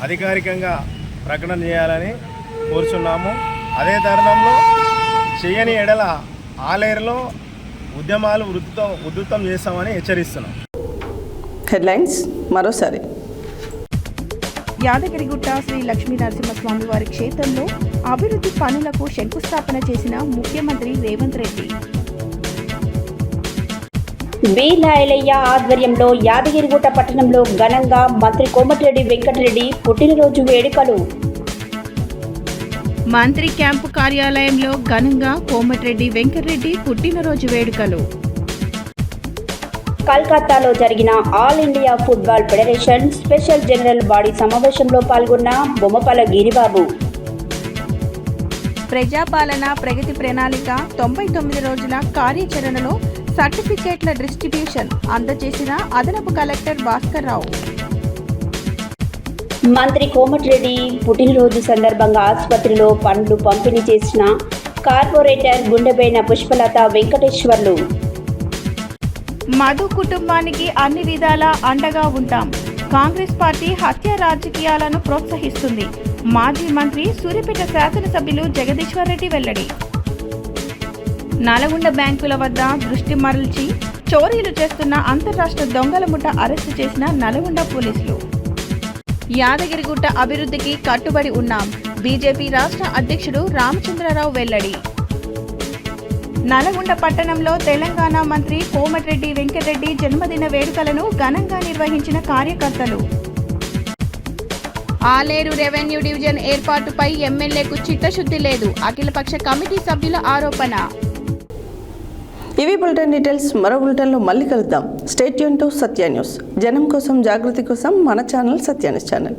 అధికారికంగా ప్రకటన చేయాలని కోరుచున్నాము. అదే తరుణంలో చేయని ఎడల ఆలేరులో ఉద్యమాలు ఉధృతం చేస్తామని హెచ్చరిస్తున్నాం. హెడ్లైన్స్ మరోసారి. యాదగిరిగుట్ట శ్రీ లక్ష్మీ నరసింహస్వామి వారి క్షేత్రంలో అభివృద్ధి పనులకు శంకుస్థాపన చేసిన ముఖ్యమంత్రి రేవంత్ రెడ్డి. బిర్లా ఐలయ్య ఆధ్వర్యంలో యాదగిరిగుట్ట పట్టణంలో ఘనంగా మంత్రి కోమటిరెడ్డి వెంకటరెడ్డి పుట్టినరోజు వేడుకలు. మంత్రి క్యాంపు కార్యాలయంలో ఘనంగా కోమటిరెడ్డి వెంకటరెడ్డి పుట్టినరోజు వేడుకలు. కల్కత్తాలో జరిగిన all India football federation special general body సమావేశంలో పాల్గొన్న బొమ్మపల గిరిబాబు. ప్రజాపాలన ప్రగతి ప్రణాళిక 99 రోజుల కార్యాచరణలో సర్టిఫికేట్ల డిస్ట్రిబ్యూషన్ అందజేసిన అదనపు కలెక్టర్ భాస్కర్ రావు. మంత్రి కోమటిరెడ్డి పుట్టినరోజు సందర్భంగా ఆసుపత్రిలో పండ్లు పంపిణీ చేసిన కార్పొరేటర్ గుండెబైన పుష్పలత వెంకటేశ్వర్లు. మధు కుటుంబానికి అన్ని విధాలా అండగా ఉంటాం. కాంగ్రెస్ పార్టీ హత్య రాజకీయాలను ప్రోత్సహిస్తుంది. మాజీ మంత్రి సూర్యాపేట శాసనసభ్యులు జగదీశ్వర్ రెడ్డి వెల్లడి. నల్గొండ బ్యాంకుల వద్ద దృష్టి మరల్చి చోరీలు చేస్తున్న అంతర్రాష్ట్ర దొంగల ముఠ అరెస్టు చేసిన నల్గొండ పోలీసులు. యాదగిరిగుట్ట అభివృద్ధికి కట్టుబడి ఉన్నాం. బీజేపీ రాష్ట్ర అధ్యక్షుడు రామచంద్రరావు వెల్లడి. నల్గొండ పట్టణంలో తెలంగాణ మంత్రి కోమటిరెడ్డి వెంకటరెడ్డి జన్మదిన వేడుకలను ఘనంగా నిర్వహించిన కార్యకర్తలు. ఆలేరు రెవెన్యూ డివిజన్ ఏర్పాటుపై ఎమ్మెల్యేకు చిత్తశుద్ధి లేదు. అఖిలపక్ష కమిటీ సభ్యుల ఆరోపణ. ఇవి బులెటిన్ డీటెయిల్స్. మరో బులెటిన్లో మళ్ళీ కలుద్దాం. Stay tune to Satya news. జనం కోసం, జాగృతి కోసం మన ఛానల్ సత్య న్యూస్ ఛానల్.